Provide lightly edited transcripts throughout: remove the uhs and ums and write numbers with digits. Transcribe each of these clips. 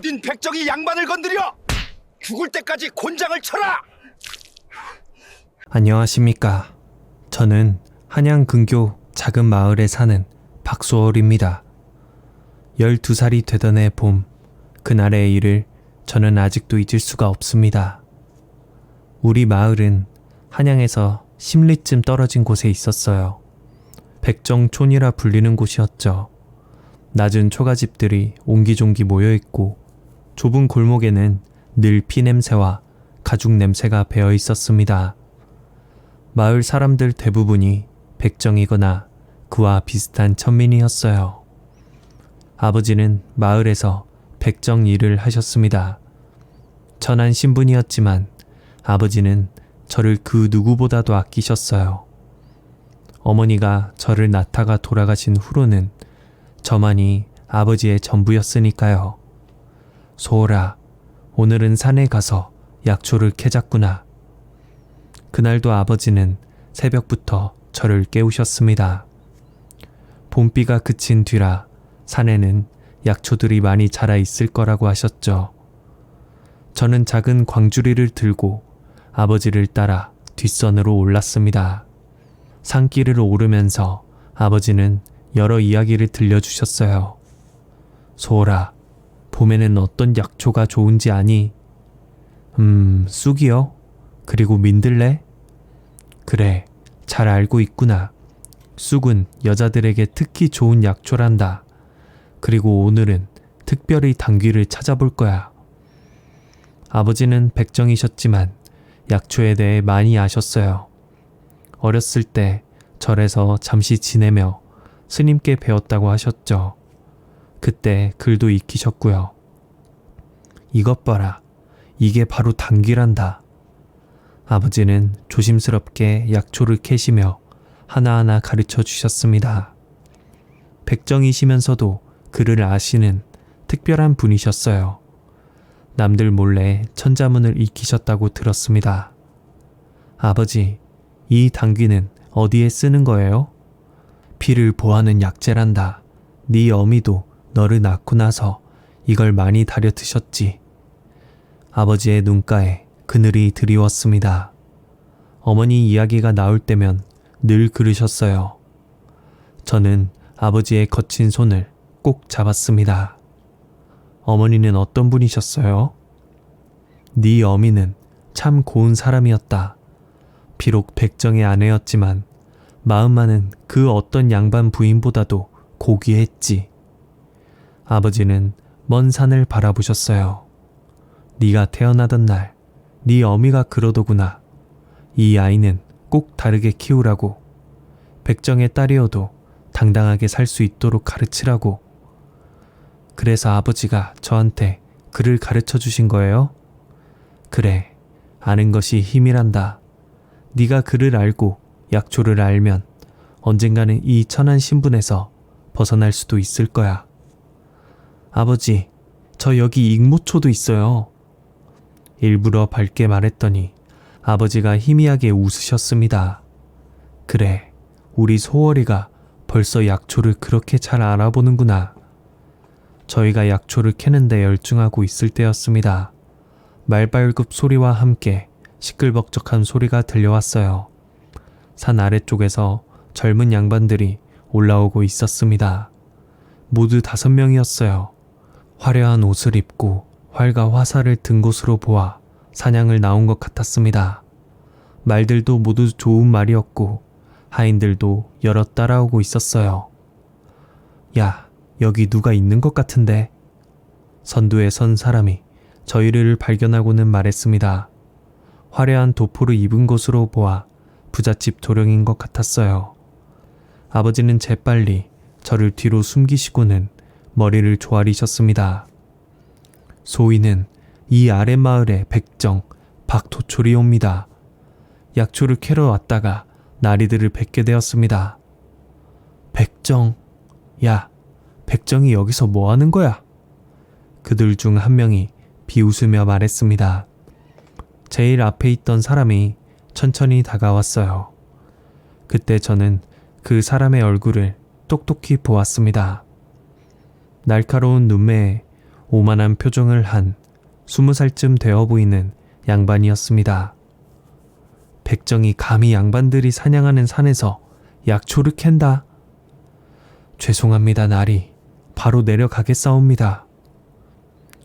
어딘 백정이 양반을 건드려! 죽을 때까지 곤장을 쳐라! 안녕하십니까. 저는 한양 근교 작은 마을에 사는 박소월입니다. 12살이 되던 해 봄, 그날의 일을 저는 아직도 잊을 수가 없습니다. 우리 마을은 한양에서 10리쯤 떨어진 곳에 있었어요. 백정촌이라 불리는 곳이었죠. 낮은 초가집들이 옹기종기 모여있고 좁은 골목에는 늘 피냄새와 가죽 냄새가 배어 있었습니다. 마을 사람들 대부분이 백정이거나 그와 비슷한 천민이었어요. 아버지는 마을에서 백정 일을 하셨습니다. 천한 신분이었지만 아버지는 저를 그 누구보다도 아끼셨어요. 어머니가 저를 낳다가 돌아가신 후로는 저만이 아버지의 전부였으니까요. 소월아, 오늘은 산에 가서 약초를 캐자꾸나. 그날도 아버지는 새벽부터 저를 깨우셨습니다. 봄비가 그친 뒤라 산에는 약초들이 많이 자라 있을 거라고 하셨죠. 저는 작은 광주리를 들고 아버지를 따라 뒷선으로 올랐습니다. 산길을 오르면서 아버지는 여러 이야기를 들려주셨어요. 소월아, 봄에는 어떤 약초가 좋은지 아니? 쑥이요? 그리고 민들레? 그래, 잘 알고 있구나. 쑥은 여자들에게 특히 좋은 약초란다. 그리고 오늘은 특별히 당귀를 찾아볼 거야. 아버지는 백정이셨지만 약초에 대해 많이 아셨어요. 어렸을 때 절에서 잠시 지내며 스님께 배웠다고 하셨죠. 그때 글도 익히셨고요. 이것 봐라. 이게 바로 당귀란다. 아버지는 조심스럽게 약초를 캐시며 하나하나 가르쳐 주셨습니다. 백정이시면서도 글을 아시는 특별한 분이셨어요. 남들 몰래 천자문을 익히셨다고 들었습니다. 아버지, 이 당귀는 어디에 쓰는 거예요? 피를 보하는 약재란다. 네 어미도 너를 낳고 나서 이걸 많이 다려 드셨지. 아버지의 눈가에 그늘이 드리웠습니다. 어머니 이야기가 나올 때면 늘 그러셨어요. 저는 아버지의 거친 손을 꼭 잡았습니다. 어머니는 어떤 분이셨어요? 네 어미는 참 고운 사람이었다. 비록 백정의 아내였지만 마음만은 그 어떤 양반 부인보다도 고귀했지. 아버지는 먼 산을 바라보셨어요. 네가 태어나던 날 네 어미가 그러더구나. 이 아이는 꼭 다르게 키우라고. 백정의 딸이어도 당당하게 살 수 있도록 가르치라고. 그래서 아버지가 저한테 글을 가르쳐 주신 거예요? 그래, 아는 것이 힘이란다. 네가 글을 알고 약초를 알면 언젠가는 이 천한 신분에서 벗어날 수도 있을 거야. 아버지, 저 여기 익모초도 있어요. 일부러 밝게 말했더니 아버지가 희미하게 웃으셨습니다. 그래, 우리 소월이가 벌써 약초를 그렇게 잘 알아보는구나. 저희가 약초를 캐는데 열중하고 있을 때였습니다. 말발굽 소리와 함께 시끌벅적한 소리가 들려왔어요. 산 아래쪽에서 젊은 양반들이 올라오고 있었습니다. 모두 5명이었어요. 화려한 옷을 입고 활과 화살을 든 것으로 보아 사냥을 나온 것 같았습니다. 말들도 모두 좋은 말이었고 하인들도 여러 따라오고 있었어요. 야, 여기 누가 있는 것 같은데? 선두에 선 사람이 저희를 발견하고는 말했습니다. 화려한 도포를 입은 것으로 보아 부잣집 도령인 것 같았어요. 아버지는 재빨리 저를 뒤로 숨기시고는 머리를 조아리셨습니다. 소위는 이 아랫마을의 백정 박도초리옵니다. 약초를 캐러 왔다가 나리들을 뵙게 되었습니다. 백정, 야, 백정이 여기서 뭐 하는 거야? 그들 중 한 명이 비웃으며 말했습니다. 제일 앞에 있던 사람이 천천히 다가왔어요. 그때 저는 그 사람의 얼굴을 똑똑히 보았습니다. 날카로운 눈매에 오만한 표정을 한 20살쯤 되어 보이는 양반이었습니다. 백정이 감히 양반들이 사냥하는 산에서 약초를 캔다. 죄송합니다, 나리. 바로 내려가겠사옵니다.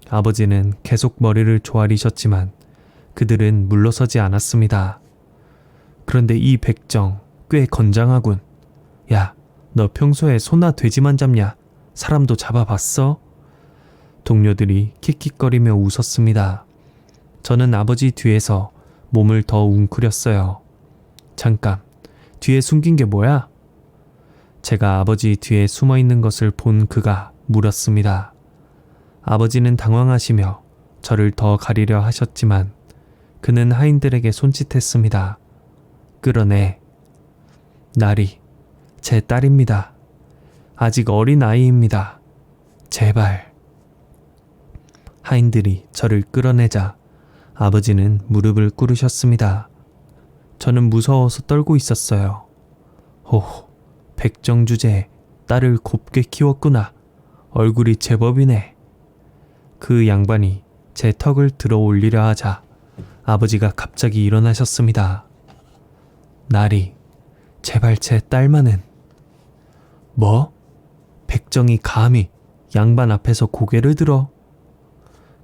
아버지는 계속 머리를 조아리셨지만 그들은 물러서지 않았습니다. 그런데 이 백정 꽤 건장하군. 야, 너 평소에 소나 돼지만 잡냐? 사람도 잡아봤어? 동료들이 킥킥거리며 웃었습니다. 저는 아버지 뒤에서 몸을 더 웅크렸어요. 잠깐, 뒤에 숨긴 게 뭐야? 제가 아버지 뒤에 숨어 있는 것을 본 그가 물었습니다. 아버지는 당황하시며 저를 더 가리려 하셨지만 그는 하인들에게 손짓했습니다. 끌어내. 나리, 제 딸입니다. 아직 어린 아이입니다. 제발. 하인들이 저를 끌어내자 아버지는 무릎을 꿇으셨습니다. 저는 무서워서 떨고 있었어요. 오, 백정 주제에 딸을 곱게 키웠구나. 얼굴이 제법이네. 그 양반이 제 턱을 들어 올리려 하자 아버지가 갑자기 일어나셨습니다. 나리, 제발 제 딸만은. 뭐? 백정이 감히 양반 앞에서 고개를 들어?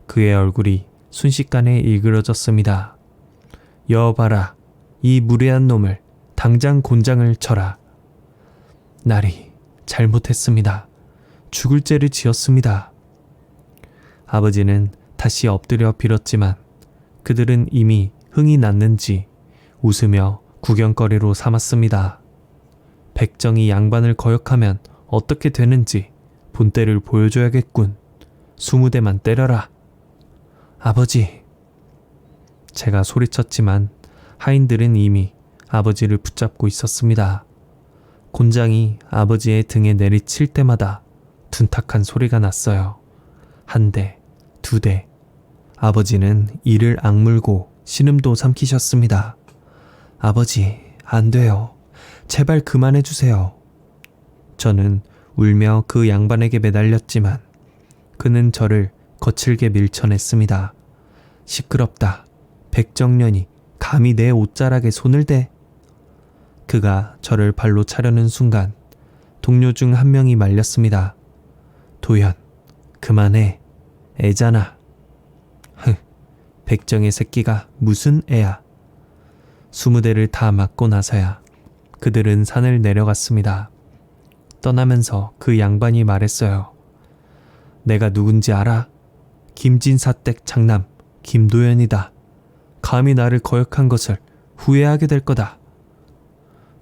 그의 얼굴이 순식간에 일그러졌습니다. 여봐라, 이 무례한 놈을 당장 곤장을 쳐라. 나리, 잘못했습니다. 죽을 죄를 지었습니다. 아버지는 다시 엎드려 빌었지만 그들은 이미 흥이 났는지 웃으며 구경거리로 삼았습니다. 백정이 양반을 거역하면 어떻게 되는지 본때를 보여줘야겠군. 20대만 때려라. 아버지. 제가 소리쳤지만 하인들은 이미 아버지를 붙잡고 있었습니다. 곤장이 아버지의 등에 내리칠 때마다 둔탁한 소리가 났어요. 1대, 2대. 아버지는 이를 악물고 신음도 삼키셨습니다. 아버지, 안 돼요. 제발 그만해 주세요. 저는 울며 그 양반에게 매달렸지만 그는 저를 거칠게 밀쳐냈습니다. 시끄럽다. 백정년이 감히 내 옷자락에 손을 대. 그가 저를 발로 차려는 순간 동료 중 한 명이 말렸습니다. 도현, 그만해. 애잖아. 백정의 새끼가 무슨 애야. 20대를 다 맞고 나서야 그들은 산을 내려갔습니다. 떠나면서 그 양반이 말했어요. 내가 누군지 알아? 김진사댁 장남 김도현이다. 감히 나를 거역한 것을 후회하게 될 거다.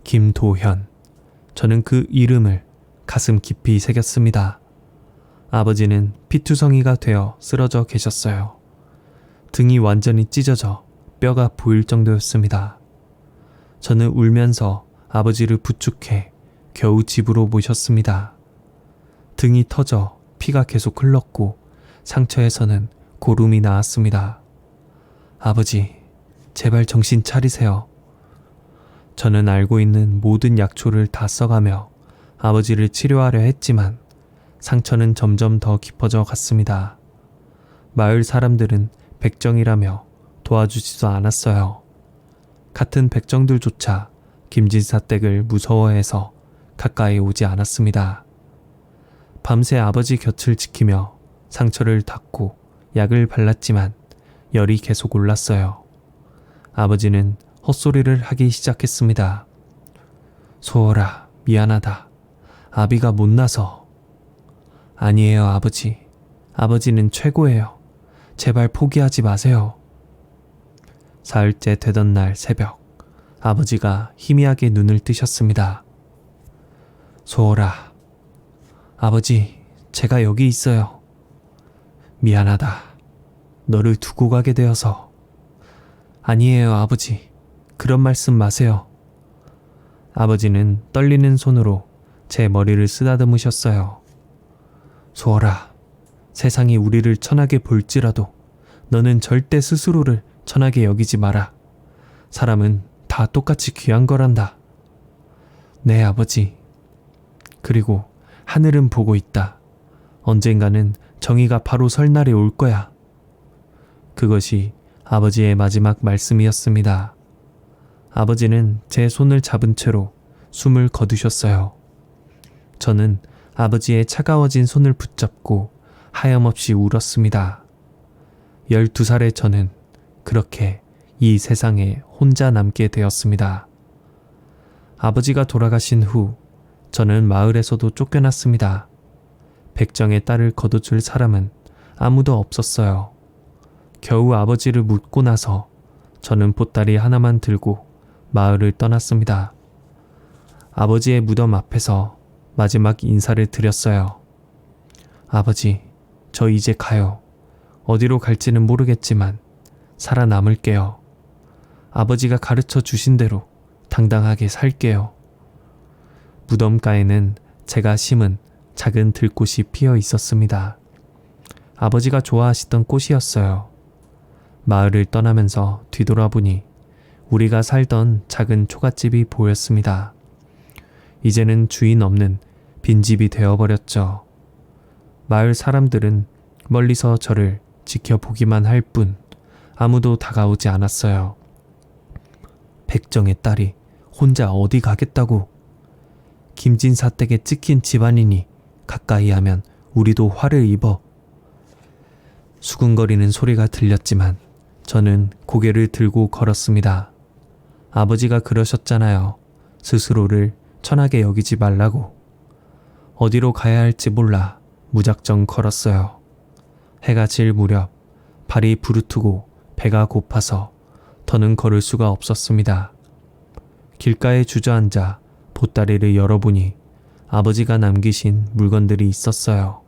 김도현. 저는 그 이름을 가슴 깊이 새겼습니다. 아버지는 피투성이가 되어 쓰러져 계셨어요. 등이 완전히 찢어져 뼈가 보일 정도였습니다. 저는 울면서 아버지를 부축해 겨우 집으로 모셨습니다. 등이 터져 피가 계속 흘렀고 상처에서는 고름이 나왔습니다. 아버지, 제발 정신 차리세요. 저는 알고 있는 모든 약초를 다 써가며 아버지를 치료하려 했지만 상처는 점점 더 깊어져 갔습니다. 마을 사람들은 백정이라며 도와주지도 않았어요. 같은 백정들조차 김진사댁을 무서워해서 가까이 오지 않았습니다. 밤새 아버지 곁을 지키며 상처를 닦고 약을 발랐지만 열이 계속 올랐어요. 아버지는 헛소리를 하기 시작했습니다. 소월아, 미안하다. 아비가 못나서. 아니에요, 아버지. 아버지는 최고예요. 제발 포기하지 마세요. 사흘째 되던 날 새벽, 아버지가 희미하게 눈을 뜨셨습니다. 소월아, 아버지, 제가 여기 있어요. 미안하다. 너를 두고 가게 되어서. 아니에요, 아버지. 그런 말씀 마세요. 아버지는 떨리는 손으로 제 머리를 쓰다듬으셨어요. 소월아, 세상이 우리를 천하게 볼지라도 너는 절대 스스로를 천하게 여기지 마라. 사람은 다 똑같이 귀한 거란다. 네, 아버지. 그리고 하늘은 보고 있다. 언젠가는 정의가 바로 설 날이 올 거야. 그것이 아버지의 마지막 말씀이었습니다. 아버지는 제 손을 잡은 채로 숨을 거두셨어요. 저는 아버지의 차가워진 손을 붙잡고 하염없이 울었습니다. 12살의 저는 그렇게 이 세상에 혼자 남게 되었습니다. 아버지가 돌아가신 후 저는 마을에서도 쫓겨났습니다. 백정의 딸을 거둬줄 사람은 아무도 없었어요. 겨우 아버지를 묻고 나서 저는 보따리 하나만 들고 마을을 떠났습니다. 아버지의 무덤 앞에서 마지막 인사를 드렸어요. 아버지, 저 이제 가요. 어디로 갈지는 모르겠지만 살아남을게요. 아버지가 가르쳐 주신 대로 당당하게 살게요. 무덤가에는 제가 심은 작은 들꽃이 피어 있었습니다. 아버지가 좋아하시던 꽃이었어요. 마을을 떠나면서 뒤돌아보니 우리가 살던 작은 초가집이 보였습니다. 이제는 주인 없는 빈집이 되어버렸죠. 마을 사람들은 멀리서 저를 지켜보기만 할 뿐 아무도 다가오지 않았어요. 백정의 딸이 혼자 어디 가겠다고. 김진사 댁에 찍힌 집안이니 가까이 하면 우리도 화를 입어. 수군거리는 소리가 들렸지만 저는 고개를 들고 걸었습니다. 아버지가 그러셨잖아요. 스스로를 천하게 여기지 말라고. 어디로 가야 할지 몰라 무작정 걸었어요. 해가 질 무렵 발이 부르트고 배가 고파서 더는 걸을 수가 없었습니다. 길가에 주저앉아 보따리를 열어보니 아버지가 남기신 물건들이 있었어요.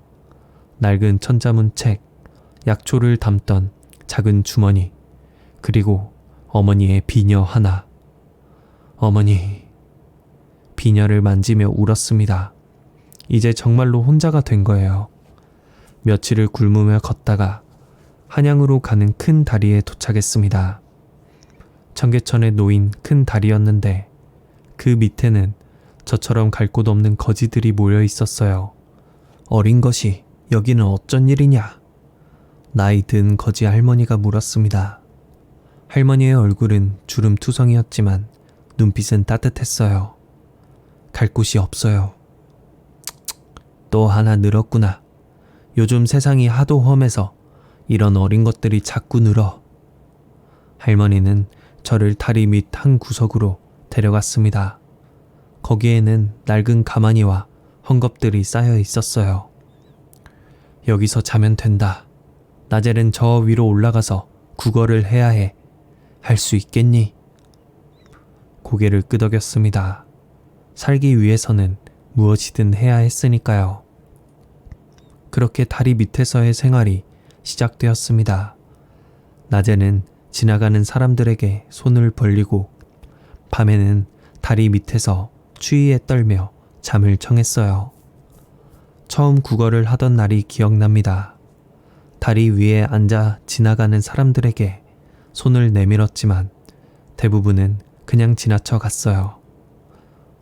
낡은 천자문책, 약초를 담던 작은 주머니, 그리고 어머니의 비녀 하나. 어머니, 비녀를 만지며 울었습니다. 이제 정말로 혼자가 된 거예요. 며칠을 굶으며 걷다가 한양으로 가는 큰 다리에 도착했습니다. 청계천에 놓인 큰 다리였는데 그 밑에는 저처럼 갈 곳 없는 거지들이 모여 있었어요. 어린 것이 여기는 어쩐 일이냐? 나이 든 거지 할머니가 물었습니다. 할머니의 얼굴은 주름투성이었지만 눈빛은 따뜻했어요. 갈 곳이 없어요. 또 하나 늘었구나. 요즘 세상이 하도 험해서 이런 어린 것들이 자꾸 늘어. 할머니는 저를 다리 밑 한 구석으로 데려갔습니다. 거기에는 낡은 가마니와 헝겊들이 쌓여 있었어요. 여기서 자면 된다. 낮에는 저 위로 올라가서 국어를 해야 해. 할 수 있겠니? 고개를 끄덕였습니다. 살기 위해서는 무엇이든 해야 했으니까요. 그렇게 다리 밑에서의 생활이 시작되었습니다. 낮에는 지나가는 사람들에게 손을 벌리고 밤에는 다리 밑에서 추위에 떨며 잠을 청했어요. 처음 국어를 하던 날이 기억납니다. 다리 위에 앉아 지나가는 사람들에게 손을 내밀었지만 대부분은 그냥 지나쳐 갔어요.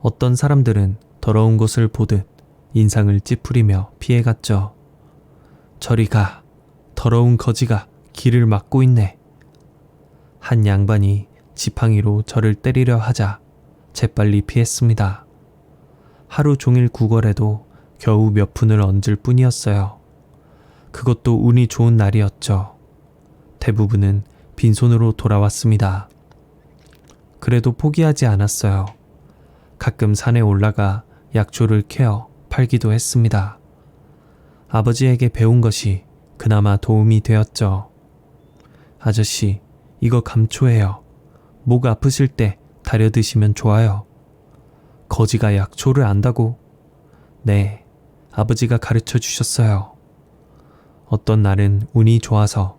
어떤 사람들은 더러운 것을 보듯 인상을 찌푸리며 피해갔죠. 저리 가. 더러운 거지가 길을 막고 있네. 한 양반이 지팡이로 저를 때리려 하자 재빨리 피했습니다. 하루 종일 구걸해도 겨우 몇 푼을 얹을 뿐이었어요. 그것도 운이 좋은 날이었죠. 대부분은 빈손으로 돌아왔습니다. 그래도 포기하지 않았어요. 가끔 산에 올라가 약초를 캐어 팔기도 했습니다. 아버지에게 배운 것이 그나마 도움이 되었죠. 아저씨, 이거 감초예요. 목 아프실 때 다려 드시면 좋아요. 거지가 약초를 안다고? 네, 아버지가 가르쳐 주셨어요. 어떤 날은 운이 좋아서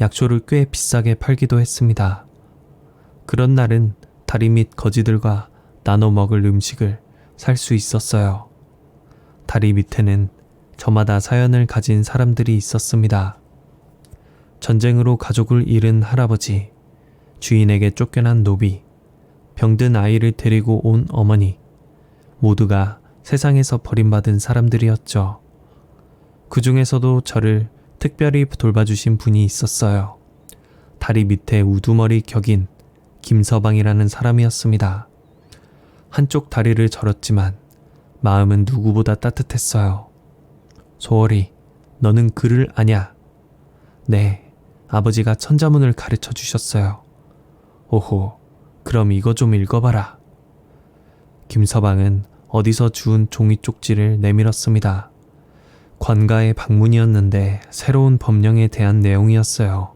약초를 꽤 비싸게 팔기도 했습니다. 그런 날은 다리 밑 거지들과 나눠 먹을 음식을 살 수 있었어요. 다리 밑에는 저마다 사연을 가진 사람들이 있었습니다. 전쟁으로 가족을 잃은 할아버지, 주인에게 쫓겨난 노비, 병든 아이를 데리고 온 어머니, 모두가 세상에서 버림받은 사람들이었죠. 그 중에서도 저를 특별히 돌봐주신 분이 있었어요. 다리 밑에 우두머리 격인 김서방이라는 사람이었습니다. 한쪽 다리를 절었지만 마음은 누구보다 따뜻했어요. 소월이, 너는 글을 아냐? 네, 아버지가 천자문을 가르쳐 주셨어요. 오호, 그럼 이거 좀 읽어봐라. 김서방은 어디서 주운 종이 쪽지를 내밀었습니다. 관가의 방문이었는데 새로운 법령에 대한 내용이었어요.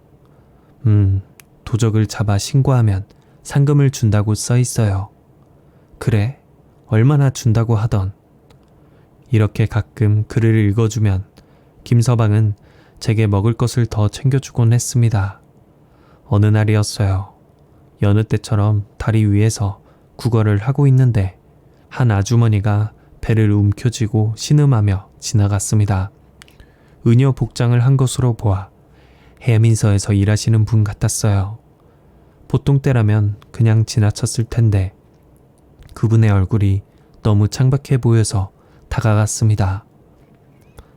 도적을 잡아 신고하면 상금을 준다고 써 있어요. 그래? 얼마나 준다고 하던. 이렇게 가끔 글을 읽어주면 김서방은 제게 먹을 것을 더 챙겨주곤 했습니다. 어느 날이었어요. 여느 때처럼 다리 위에서 구걸을 하고 있는데 한 아주머니가 배를 움켜쥐고 신음하며 지나갔습니다. 은여 복장을 한 것으로 보아 해민서에서 일하시는 분 같았어요. 보통 때라면 그냥 지나쳤을 텐데 그분의 얼굴이 너무 창백해 보여서 다가갔습니다.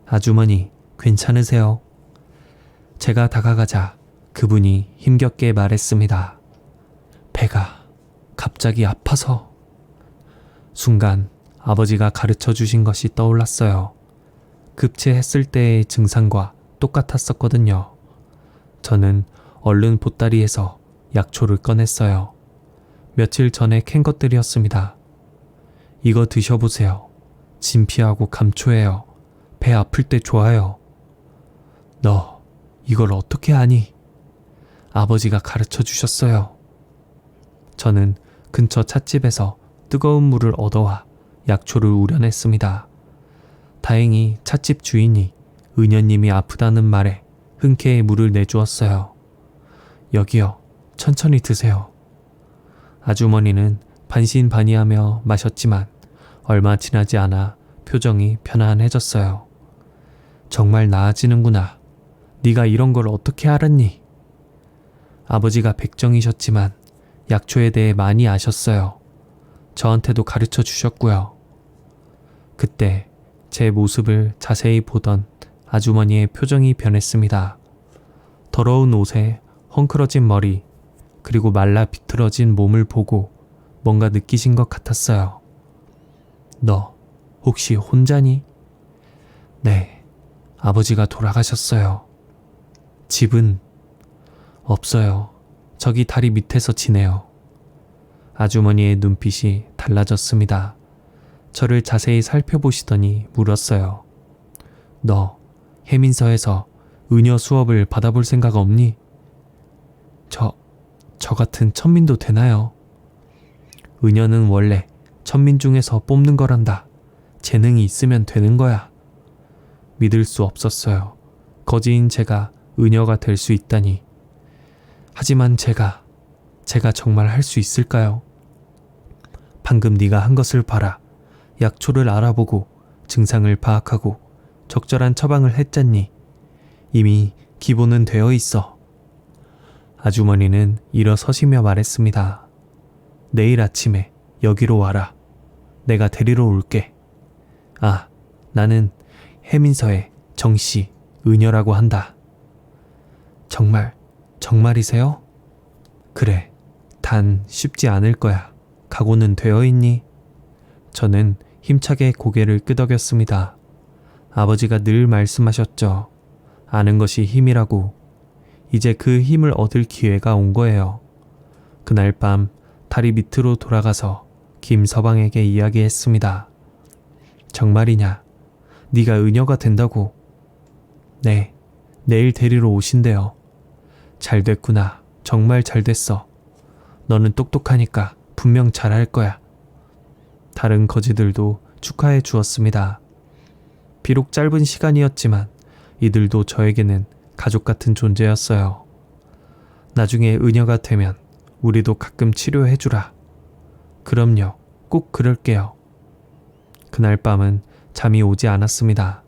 아주머니, 괜찮으세요? 제가 다가가자 그분이 힘겹게 말했습니다. 배가 갑자기 아파서. 순간 아버지가 가르쳐 주신 것이 떠올랐어요. 급체했을 때의 증상과 똑같았었거든요. 저는 얼른 보따리에서 약초를 꺼냈어요. 며칠 전에 캔 것들이었습니다. 이거 드셔보세요. 진피하고 감초예요. 배 아플 때 좋아요. 너 이걸 어떻게 아니? 아버지가 가르쳐 주셨어요. 저는 근처 찻집에서 뜨거운 물을 얻어와 약초를 우려냈습니다. 다행히 찻집 주인이 은여님이 아프다는 말에 흔쾌히 물을 내주었어요. 여기요, 천천히 드세요. 아주머니는 반신반의하며 마셨지만 얼마 지나지 않아 표정이 편안해졌어요. 정말 나아지는구나. 네가 이런 걸 어떻게 알았니? 아버지가 백정이셨지만 약초에 대해 많이 아셨어요. 저한테도 가르쳐 주셨고요. 그때 제 모습을 자세히 보던 아주머니의 표정이 변했습니다. 더러운 옷에 헝클어진 머리, 그리고 말라 비틀어진 몸을 보고 뭔가 느끼신 것 같았어요. 너 혹시 혼자니? 네, 아버지가 돌아가셨어요. 집은? 없어요. 저기 다리 밑에서 지내요. 아주머니의 눈빛이 달라졌습니다. 저를 자세히 살펴보시더니 물었어요. 너 해민서에서 은여 수업을 받아볼 생각 없니? 저 같은 천민도 되나요? 은여는 원래 천민 중에서 뽑는 거란다. 재능이 있으면 되는 거야. 믿을 수 없었어요. 거지인 제가 은여가 될 수 있다니. 하지만 제가 정말 할 수 있을까요? 방금 네가 한 것을 봐라. 약초를 알아보고 증상을 파악하고 적절한 처방을 했잖니. 이미 기본은 되어 있어. 아주머니는 일어서시며 말했습니다. 내일 아침에 여기로 와라. 내가 데리러 올게. 아, 나는 해민서의 정씨 은여라고 한다. 정말이세요? 그래, 단 쉽지 않을 거야. 각오는 되어 있니? 저는 힘차게 고개를 끄덕였습니다. 아버지가 늘 말씀하셨죠. 아는 것이 힘이라고. 이제 그 힘을 얻을 기회가 온 거예요. 그날 밤 다리 밑으로 돌아가서 김서방에게 이야기했습니다. 정말이냐? 네가 은여가 된다고. 네, 내일 데리러 오신대요. 잘 됐구나. 정말 잘 됐어. 너는 똑똑하니까 분명 잘할 거야. 다른 거지들도 축하해 주었습니다. 비록 짧은 시간이었지만 이들도 저에게는 가족 같은 존재였어요. 나중에 은여가 되면 우리도 가끔 치료해주라. 그럼요, 꼭 그럴게요. 그날 밤은 잠이 오지 않았습니다.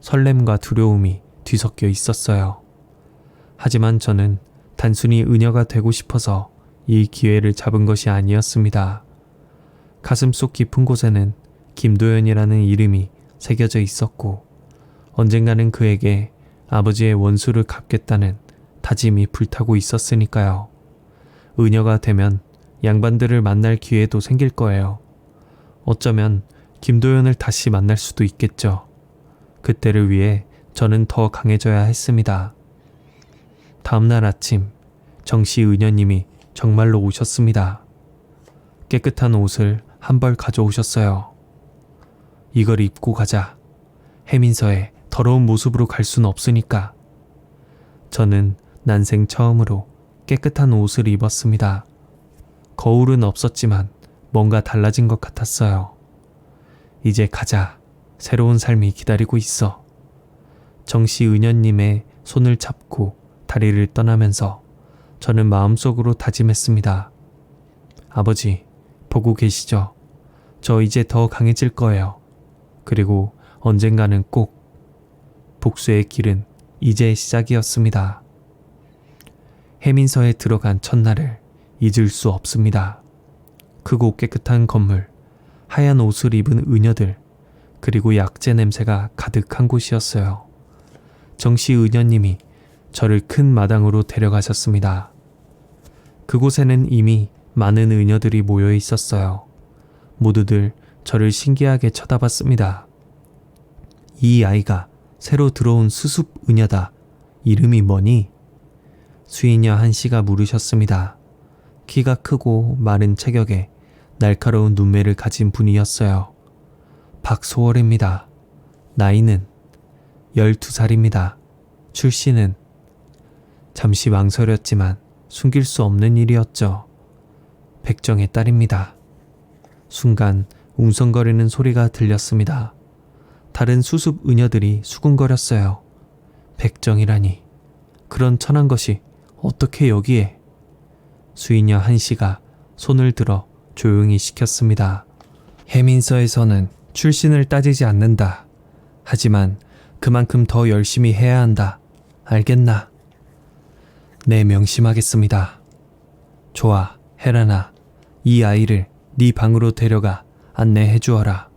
설렘과 두려움이 뒤섞여 있었어요. 하지만 저는 단순히 은여가 되고 싶어서 이 기회를 잡은 것이 아니었습니다. 가슴속 깊은 곳에는 김도연이라는 이름이 새겨져 있었고 언젠가는 그에게 아버지의 원수를 갚겠다는 다짐이 불타고 있었으니까요. 은여가 되면 양반들을 만날 기회도 생길 거예요. 어쩌면 김도연을 다시 만날 수도 있겠죠. 그때를 위해 저는 더 강해져야 했습니다. 다음날 아침 정씨 은여님이 정말로 오셨습니다. 깨끗한 옷을 한 벌 가져오셨어요. 이걸 입고 가자. 해민서에 더러운 모습으로 갈 수는 없으니까. 저는 난생 처음으로 깨끗한 옷을 입었습니다. 거울은 없었지만 뭔가 달라진 것 같았어요. 이제 가자. 새로운 삶이 기다리고 있어. 정씨 은여님의 손을 잡고 다리를 떠나면서 저는 마음속으로 다짐했습니다. 아버지, 보고 계시죠? 저 이제 더 강해질 거예요. 그리고 언젠가는 꼭. 복수의 길은 이제 시작이었습니다. 해민서에 들어간 첫날을 잊을 수 없습니다. 크고 깨끗한 건물, 하얀 옷을 입은 은여들, 그리고 약재 냄새가 가득한 곳이었어요. 정씨 은여님이 저를 큰 마당으로 데려가셨습니다. 그곳에는 이미 많은 은여들이 모여 있었어요. 모두들 저를 신기하게 쳐다봤습니다. 이 아이가 새로 들어온 수습 은여다. 이름이 뭐니? 수인여 한씨가 물으셨습니다. 키가 크고 마른 체격에 날카로운 눈매를 가진 분이었어요. 박소월입니다. 나이는 12살입니다. 출신은 잠시 망설였지만 숨길 수 없는 일이었죠. 백정의 딸입니다. 순간 웅성거리는 소리가 들렸습니다. 다른 수습 은여들이 수군거렸어요. 백정이라니. 그런 천한 것이 어떻게 여기에. 수인여 한씨가 손을 들어 조용히 시켰습니다. 해민서에서는 출신을 따지지 않는다. 하지만 그만큼 더 열심히 해야 한다. 알겠나? 네, 명심하겠습니다. 좋아, 혜란아. 이 아이를 네 방으로 데려가 안내해 주어라.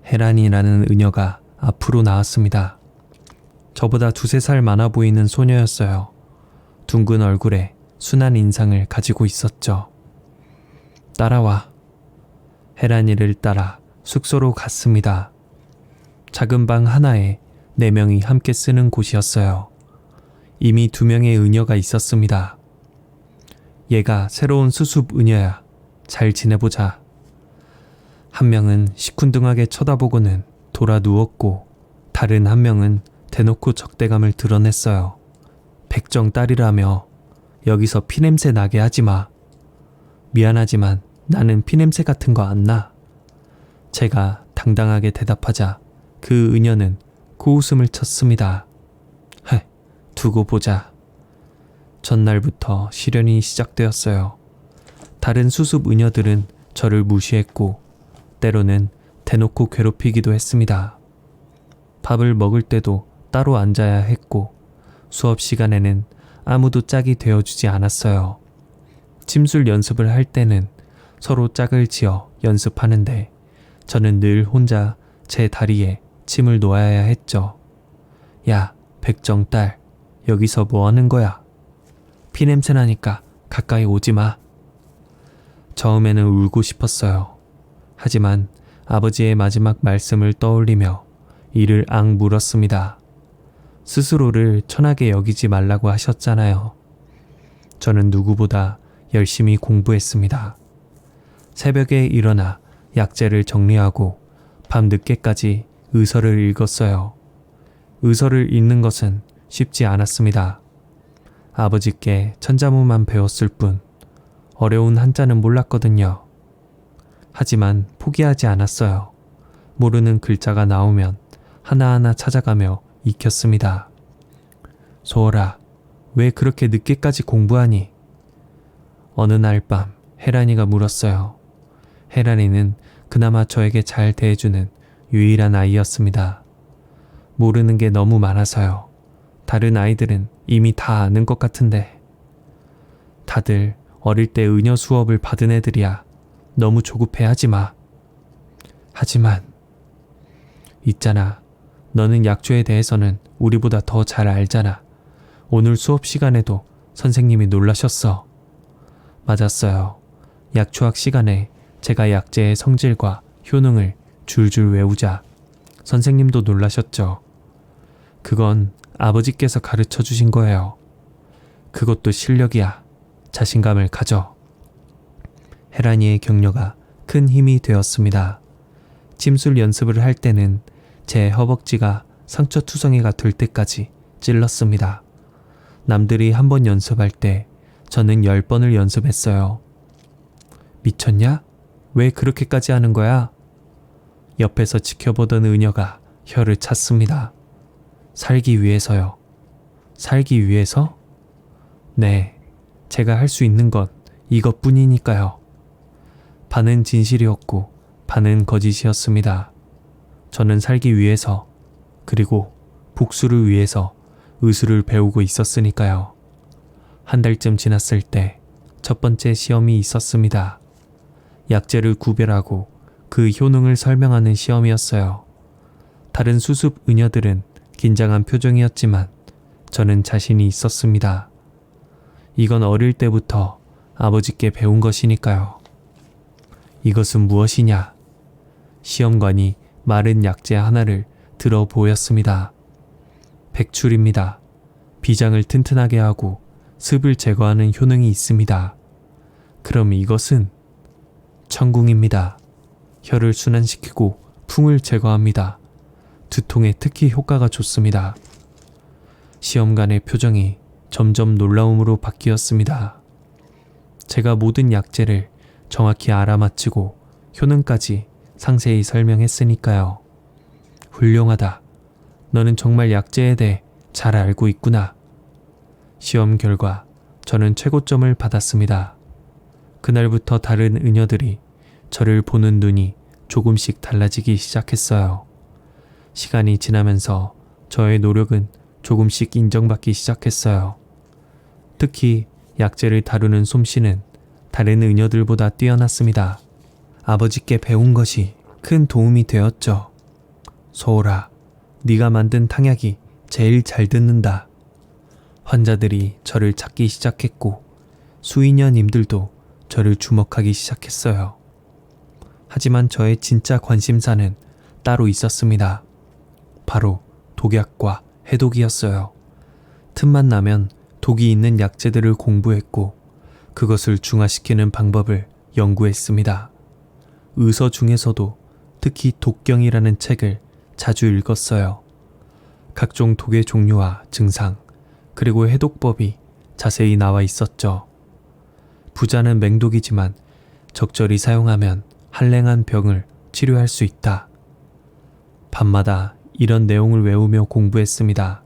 혜란이라는 은여가 앞으로 나왔습니다. 저보다 2~3살 많아 보이는 소녀였어요. 둥근 얼굴에 순한 인상을 가지고 있었죠. 따라와. 혜란이를 따라 숙소로 갔습니다. 작은 방 하나에 4명이 함께 쓰는 곳이었어요. 이미 2명의 은여가 있었습니다. 얘가 새로운 수습 은여야. 잘 지내보자. 한 명은 시큰둥하게 쳐다보고는 돌아 누웠고, 다른 한 명은 대놓고 적대감을 드러냈어요. 백정 딸이라며 여기서 피냄새 나게 하지 마. 미안하지만 나는 피냄새 같은 거 안 나. 제가 당당하게 대답하자 그 은여는 코웃음을 쳤습니다. 헤, 두고 보자. 전날부터 시련이 시작되었어요. 다른 수습 은여들은 저를 무시했고 때로는 대놓고 괴롭히기도 했습니다. 밥을 먹을 때도 따로 앉아야 했고 수업 시간에는 아무도 짝이 되어주지 않았어요. 침술 연습을 할 때는 서로 짝을 지어 연습하는데 저는 늘 혼자 제 다리에 침을 놓아야 했죠. 야, 백정딸, 여기서 뭐 하는 거야? 피냄새 나니까 가까이 오지 마. 처음에는 울고 싶었어요. 하지만 아버지의 마지막 말씀을 떠올리며 이를 악물었습니다. 스스로를 천하게 여기지 말라고 하셨잖아요. 저는 누구보다 열심히 공부했습니다. 새벽에 일어나 약재를 정리하고 밤 늦게까지 의서를 읽었어요. 의서를 읽는 것은 쉽지 않았습니다. 아버지께 천자문만 배웠을 뿐 어려운 한자는 몰랐거든요. 하지만 포기하지 않았어요. 모르는 글자가 나오면 하나하나 찾아가며 익혔습니다. 소월아, 왜 그렇게 늦게까지 공부하니? 어느 날 밤 혜란이가 물었어요. 혜란이는 그나마 저에게 잘 대해주는 유일한 아이였습니다. 모르는 게 너무 많아서요. 다른 아이들은 이미 다 아는 것 같은데. 다들 어릴 때 은여 수업을 받은 애들이야. 너무 조급해하지 마. 하지만 있잖아. 너는 약초에 대해서는 우리보다 더 잘 알잖아. 오늘 수업 시간에도 선생님이 놀라셨어. 맞았어요. 약초학 시간에 제가 약재의 성질과 효능을 줄줄 외우자 선생님도 놀라셨죠. 그건 아버지께서 가르쳐 주신 거예요. 그것도 실력이야. 자신감을 가져. 혜란이의 격려가 큰 힘이 되었습니다. 침술 연습을 할 때는 제 허벅지가 상처투성이가 될 때까지 찔렀습니다. 남들이 한 번 연습할 때 저는 10번을 연습했어요. 미쳤냐? 왜 그렇게까지 하는 거야? 옆에서 지켜보던 은여가 혀를 찼습니다. 살기 위해서요. 살기 위해서? 네, 제가 할 수 있는 건 이것뿐이니까요. 반은 진실이었고 반은 거짓이었습니다. 저는 살기 위해서, 그리고 복수를 위해서 의술을 배우고 있었으니까요. 한 달쯤 지났을 때 첫 번째 시험이 있었습니다. 약재를 구별하고 그 효능을 설명하는 시험이었어요. 다른 수습 은여들은 긴장한 표정이었지만 저는 자신이 있었습니다. 이건 어릴 때부터 아버지께 배운 것이니까요. 이것은 무엇이냐? 시험관이 마른 약재 하나를 들어 보였습니다. 백출입니다. 비장을 튼튼하게 하고 습을 제거하는 효능이 있습니다. 그럼 이것은 천궁입니다. 혀를 순환시키고 풍을 제거합니다. 두통에 특히 효과가 좋습니다. 시험관의 표정이 점점 놀라움으로 바뀌었습니다. 제가 모든 약재를 정확히 알아맞히고 효능까지 상세히 설명했으니까요. 훌륭하다. 너는 정말 약재에 대해 잘 알고 있구나. 시험 결과 저는 최고점을 받았습니다. 그날부터 다른 은여들이 저를 보는 눈이 조금씩 달라지기 시작했어요. 시간이 지나면서 저의 노력은 조금씩 인정받기 시작했어요. 특히 약재를 다루는 솜씨는 다른 은여들보다 뛰어났습니다. 아버지께 배운 것이 큰 도움이 되었죠. 소울아, 네가 만든 탕약이 제일 잘 듣는다. 환자들이 저를 찾기 시작했고 수의녀님들도 저를 주목하기 시작했어요. 하지만 저의 진짜 관심사는 따로 있었습니다. 바로 독약과 해독이었어요. 틈만 나면 독이 있는 약재들을 공부했고 그것을 중화시키는 방법을 연구했습니다. 의서 중에서도 특히 독경이라는 책을 자주 읽었어요. 각종 독의 종류와 증상, 그리고 해독법이 자세히 나와 있었죠. 부자는 맹독이지만 적절히 사용하면 한랭한 병을 치료할 수 있다. 밤마다 이런 내용을 외우며 공부했습니다.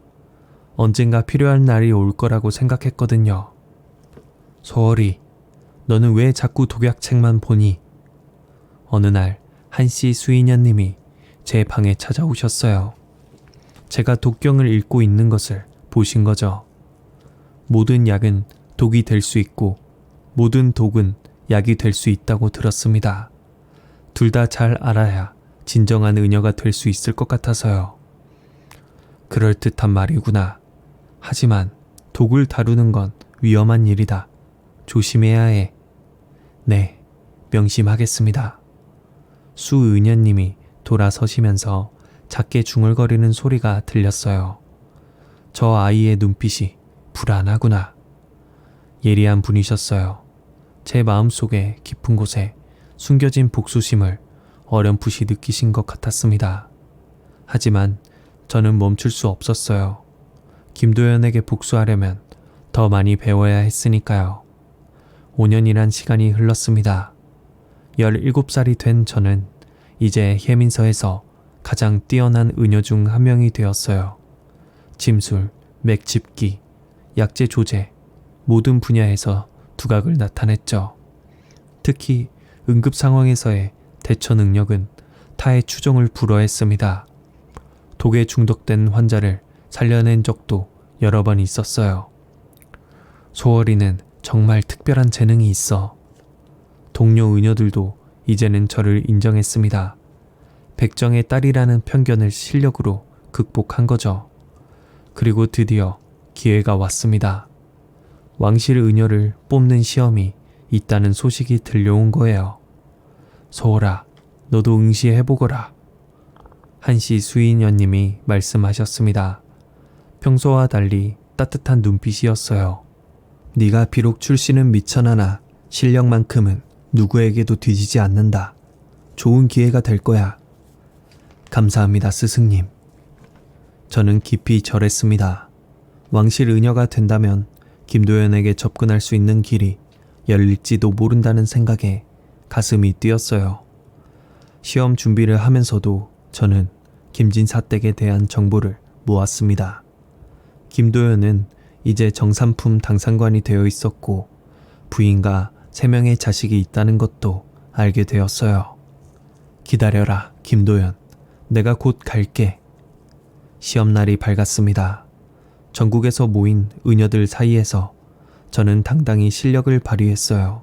언젠가 필요한 날이 올 거라고 생각했거든요. 소월이, 너는 왜 자꾸 독약책만 보니? 어느 날 한씨 수의녀님이 제 방에 찾아오셨어요. 제가 독경을 읽고 있는 것을 보신 거죠. 모든 약은 독이 될 수 있고 모든 독은 약이 될 수 있다고 들었습니다. 둘 다 잘 알아야 진정한 은여가 될 수 있을 것 같아서요. 그럴듯한 말이구나. 하지만 독을 다루는 건 위험한 일이다. 조심해야 해. 네, 명심하겠습니다. 수의녀님이 돌아서시면서 작게 중얼거리는 소리가 들렸어요. 저 아이의 눈빛이 불안하구나. 예리한 분이셨어요. 제 마음속에 깊은 곳에 숨겨진 복수심을 어렴풋이 느끼신 것 같았습니다. 하지만 저는 멈출 수 없었어요. 김도연에게 복수하려면 더 많이 배워야 했으니까요. 5년이란 시간이 흘렀습니다. 17살이 된 저는 이제 혜민서에서 가장 뛰어난 은여 중 한 명이 되었어요. 짐술, 맥집기, 약재 조제, 모든 분야에서 두각을 나타냈죠. 특히 응급 상황에서의 대처 능력은 타의 추종을 불허했습니다. 독에 중독된 환자를 살려낸 적도 여러 번 있었어요. 소월이는 정말 특별한 재능이 있어. 동료 의녀들도 이제는 저를 인정했습니다. 백정의 딸이라는 편견을 실력으로 극복한 거죠. 그리고 드디어 기회가 왔습니다. 왕실 의녀를 뽑는 시험이 있다는 소식이 들려온 거예요. 소월아, 너도 응시해보거라. 한시 수인여님이 말씀하셨습니다. 평소와 달리 따뜻한 눈빛이었어요. 네가 비록 출신은 미천하나 실력만큼은 누구에게도 뒤지지 않는다. 좋은 기회가 될 거야. 감사합니다, 스승님. 저는 깊이 절했습니다. 왕실 의녀가 된다면 김도연에게 접근할 수 있는 길이 열릴지도 모른다는 생각에 가슴이 뛰었어요. 시험 준비를 하면서도 저는 김진사댁에 대한 정보를 모았습니다. 김도연은 이제 정삼품 당상관이 되어 있었고 부인과 3명의 자식이 있다는 것도 알게 되었어요. 기다려라, 김도연. 내가 곧 갈게. 시험날이 밝았습니다. 전국에서 모인 의녀들 사이에서 저는 당당히 실력을 발휘했어요.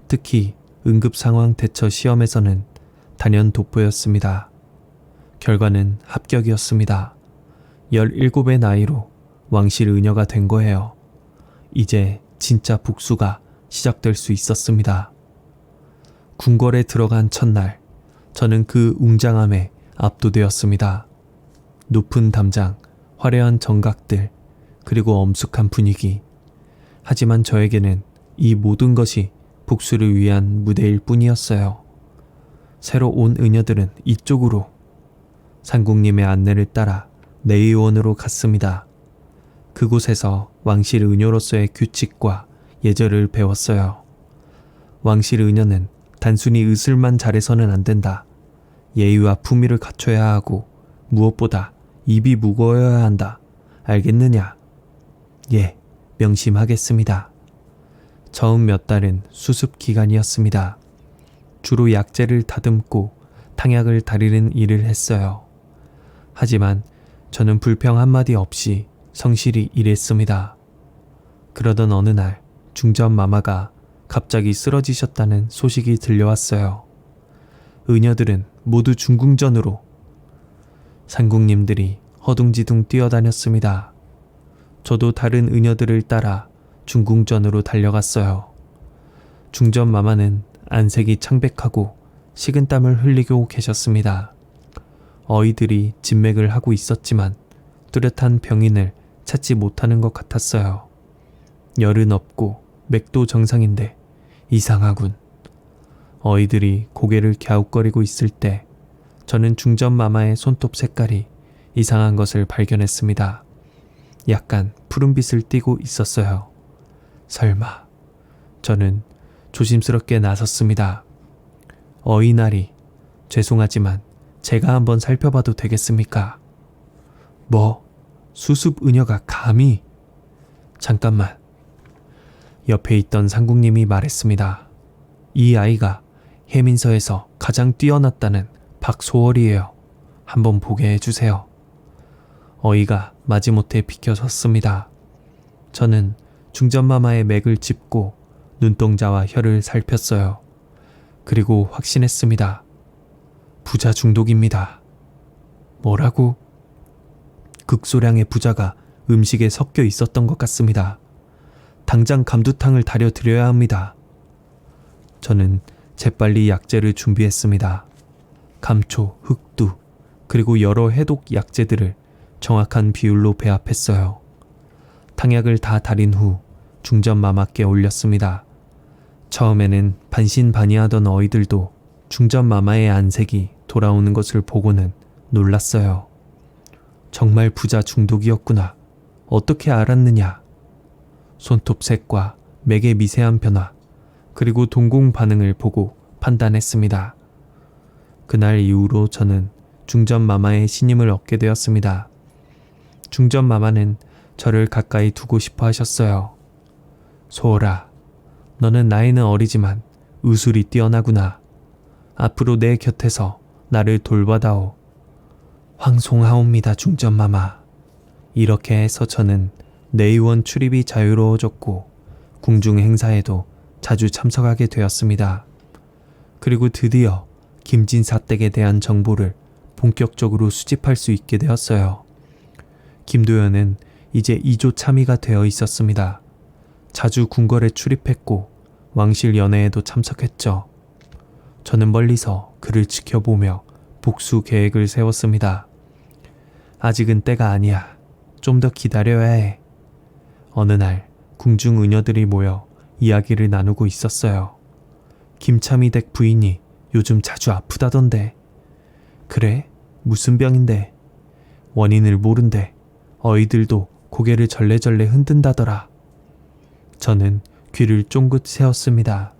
특히 응급상황 대처 시험에서는 단연 돋보였습니다. 결과는 합격이었습니다. 17의 나이로 왕실 의녀가 된 거예요. 이제 진짜 복수가 시작될 수 있었습니다. 궁궐에 들어간 첫날, 저는 그 웅장함에 압도되었습니다. 높은 담장, 화려한 정각들, 그리고 엄숙한 분위기. 하지만 저에게는 이 모든 것이 복수를 위한 무대일 뿐이었어요. 새로 온 의녀들은 이쪽으로. 상국님의 안내를 따라 내의원으로 갔습니다. 그곳에서 왕실 의녀로서의 규칙과 예절을 배웠어요. 왕실 의녀는 단순히 의술만 잘해서는 안 된다. 예의와 품위를 갖춰야 하고 무엇보다 입이 무거워야 한다. 알겠느냐? 예, 명심하겠습니다. 처음 몇 달은 수습 기간이었습니다. 주로 약재를 다듬고 탕약을 다리는 일을 했어요. 하지만 저는 불평 한마디 없이 성실히 일했습니다. 그러던 어느 날 중전 마마가 갑자기 쓰러지셨다는 소식이 들려왔어요. 의녀들은 모두 중궁전으로. 상궁님들이 허둥지둥 뛰어다녔습니다. 저도 다른 의녀들을 따라 중궁전으로 달려갔어요. 중전 마마는 안색이 창백하고 식은땀을 흘리고 계셨습니다. 어이들이 진맥을 하고 있었지만 뚜렷한 병인을 찾지 못하는 것 같았어요. 열은 없고 맥도 정상인데 이상하군. 어이들이 고개를 갸웃거리고 있을 때 저는 중전 마마의 손톱 색깔이 이상한 것을 발견했습니다. 약간 푸른빛을 띠고 있었어요. 설마. 저는 조심스럽게 나섰습니다. 어이나리, 죄송하지만 제가 한번 살펴봐도 되겠습니까? 뭐? 수습 의녀가 감히? 잠깐만. 옆에 있던 상국님이 말했습니다. 이 아이가 해민서에서 가장 뛰어났다는 박소월이에요. 한번 보게 해주세요. 어이가 마지못해 비켜섰습니다. 저는 중전마마의 맥을 짚고 눈동자와 혀를 살폈어요. 그리고 확신했습니다. 부자 중독입니다. 뭐라고? 극소량의 부자가 음식에 섞여 있었던 것 같습니다. 당장 감두탕을 다려드려야 합니다. 저는 재빨리 약재를 준비했습니다. 감초, 흑두, 그리고 여러 해독 약재들을 정확한 비율로 배합했어요. 탕약을 다 달인 후 중전 마마께 올렸습니다. 처음에는 반신반의하던 어이들도 중전 마마의 안색이 돌아오는 것을 보고는 놀랐어요. 정말 부자 중독이었구나. 어떻게 알았느냐? 손톱색과 맥의 미세한 변화, 그리고 동공 반응을 보고 판단했습니다. 그날 이후로 저는 중전 마마의 신임을 얻게 되었습니다. 중전 마마는 저를 가까이 두고 싶어 하셨어요. 소월아, 너는 나이는 어리지만 의술이 뛰어나구나. 앞으로 내 곁에서 나를 돌봐다오. 황송하옵니다, 중전 마마. 이렇게 해서 저는 내의원 출입이 자유로워졌고 궁중 행사에도 자주 참석하게 되었습니다. 그리고 드디어 김진사댁에 대한 정보를 본격적으로 수집할 수 있게 되었어요. 김도연은 이제 2조 참의가 되어 있었습니다. 자주 궁궐에 출입했고 왕실 연회에도 참석했죠. 저는 멀리서 그를 지켜보며 복수 계획을 세웠습니다. 아직은 때가 아니야. 좀 더 기다려야 해. 어느 날 궁중 의녀들이 모여 이야기를 나누고 있었어요. 김참희 댁 부인이 요즘 자주 아프다던데. 그래? 무슨 병인데? 원인을 모른대. 어이들도 고개를 절레절레 흔든다더라. 저는 귀를 쫑긋 세웠습니다.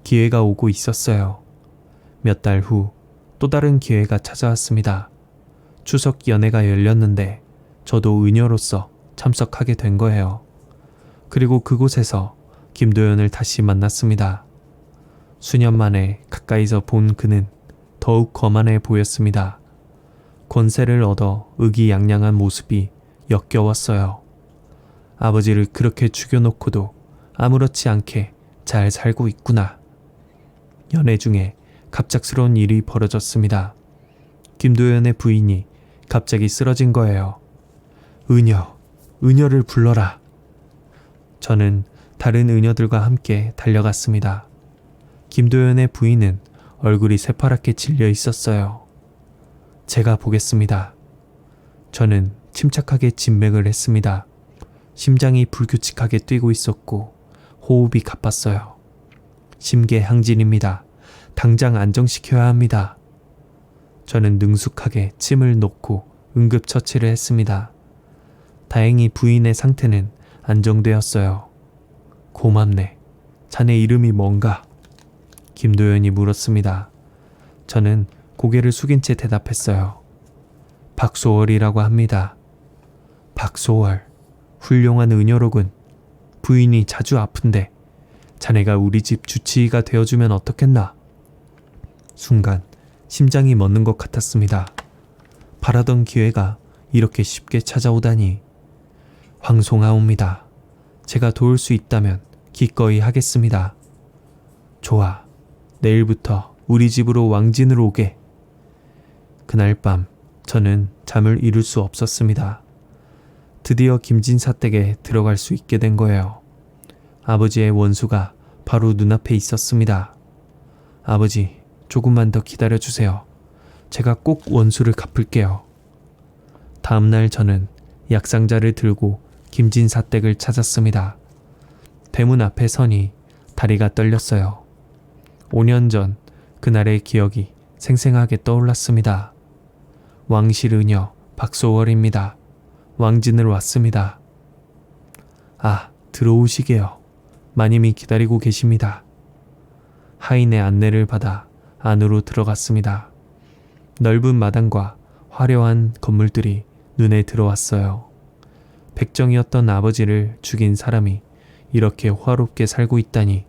기회가 오고 있었어요. 몇 달 후 또 다른 기회가 찾아왔습니다. 추석 연회가 열렸는데 저도 의녀로서 참석하게 된 거예요. 그리고 그곳에서 김도연을 다시 만났습니다. 수년 만에 가까이서 본 그는 더욱 거만해 보였습니다. 권세를 얻어 의기양양한 모습이 역겨웠어요. 아버지를 그렇게 죽여놓고도 아무렇지 않게 잘 살고 있구나. 연애 중에 갑작스러운 일이 벌어졌습니다. 김도연의 부인이 갑자기 쓰러진 거예요. 의녀를 불러라. 저는 다른 의녀들과 함께 달려갔습니다. 김도연의 부인은 얼굴이 새파랗게 질려 있었어요. 제가 보겠습니다. 저는 침착하게 진맥을 했습니다. 심장이 불규칙하게 뛰고 있었고 호흡이 가빴어요. 심계항진입니다. 당장 안정시켜야 합니다. 저는 능숙하게 침을 놓고 응급처치를 했습니다. 다행히 부인의 상태는 안정되었어요. 고맙네. 자네 이름이 뭔가? 김도연이 물었습니다. 저는 고개를 숙인 채 대답했어요. 박소월이라고 합니다. 박소월, 훌륭한 의녀로군. 부인이 자주 아픈데 자네가 우리 집 주치의가 되어주면 어떻겠나? 순간 심장이 멎는 것 같았습니다. 바라던 기회가 이렇게 쉽게 찾아오다니. 황송하옵니다. 제가 도울 수 있다면 기꺼이 하겠습니다. 좋아. 내일부터 우리 집으로 왕진으로 오게. 그날 밤 저는 잠을 이룰 수 없었습니다. 드디어 김진사 댁에 들어갈 수 있게 된 거예요. 아버지의 원수가 바로 눈앞에 있었습니다. 아버지, 조금만 더 기다려주세요. 제가 꼭 원수를 갚을게요. 다음날 저는 약상자를 들고 김진사 댁을 찾았습니다. 대문 앞에 서니 다리가 떨렸어요. 5년 전 그날의 기억이 생생하게 떠올랐습니다. 왕실 의녀 박소월입니다. 왕진으로 왔습니다. 아, 들어오시게요. 마님이 기다리고 계십니다. 하인의 안내를 받아 안으로 들어갔습니다. 넓은 마당과 화려한 건물들이 눈에 들어왔어요. 백정이었던 아버지를 죽인 사람이 이렇게 화롭게 살고 있다니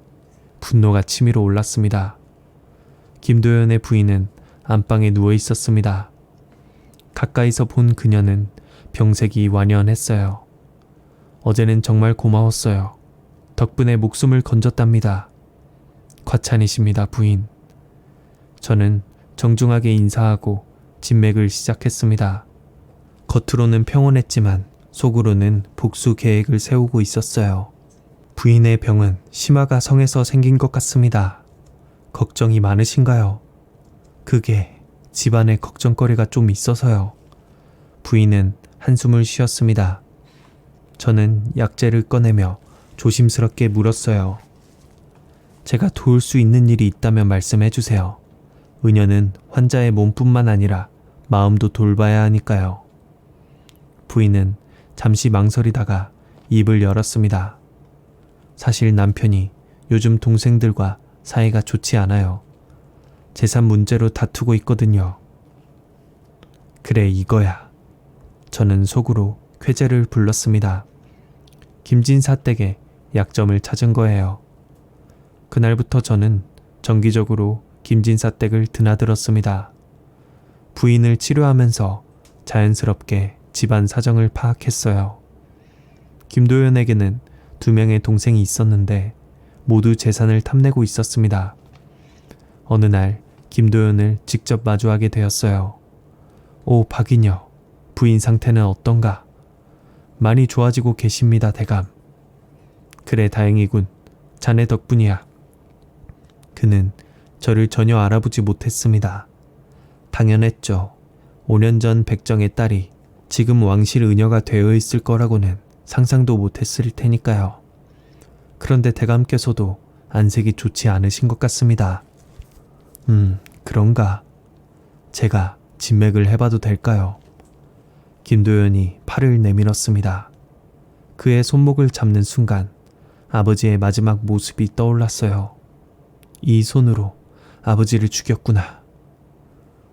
분노가 치밀어 올랐습니다. 김도연의 부인은 안방에 누워 있었습니다. 가까이서 본 그녀는 병색이 완연했어요. 어제는 정말 고마웠어요. 덕분에 목숨을 건졌답니다. 과찬이십니다, 부인. 저는 정중하게 인사하고 진맥을 시작했습니다. 겉으로는 평온했지만 속으로는 복수 계획을 세우고 있었어요. 부인의 병은 심화가 성에서 생긴 것 같습니다. 걱정이 많으신가요? 그게 집안에 걱정거리가 좀 있어서요. 부인은 한숨을 쉬었습니다. 저는 약재를 꺼내며 조심스럽게 물었어요. 제가 도울 수 있는 일이 있다면 말씀해 주세요. 의녀는 환자의 몸뿐만 아니라 마음도 돌봐야 하니까요. 부인은 잠시 망설이다가 입을 열었습니다. 사실 남편이 요즘 동생들과 사이가 좋지 않아요. 재산 문제로 다투고 있거든요. 그래, 이거야. 저는 속으로 쾌재를 불렀습니다. 김진사 댁에 약점을 찾은 거예요. 그날부터 저는 정기적으로 김진사 댁을 드나들었습니다. 부인을 치료하면서 자연스럽게 집안 사정을 파악했어요. 김도연에게는 2명의 동생이 있었는데 모두 재산을 탐내고 있었습니다. 어느 날 김도연을 직접 마주하게 되었어요. 오, 박이녀. 부인 상태는 어떤가? 많이 좋아지고 계십니다, 대감. 그래, 다행이군. 자네 덕분이야. 그는 저를 전혀 알아보지 못했습니다. 당연했죠. 5년 전 백정의 딸이 지금 왕실 은여가 되어 있을 거라고는 상상도 못했을 테니까요. 그런데 대감께서도 안색이 좋지 않으신 것 같습니다. 그런가? 제가 진맥을 해봐도 될까요? 김도연이 팔을 내밀었습니다. 그의 손목을 잡는 순간 아버지의 마지막 모습이 떠올랐어요. 이 손으로 아버지를 죽였구나.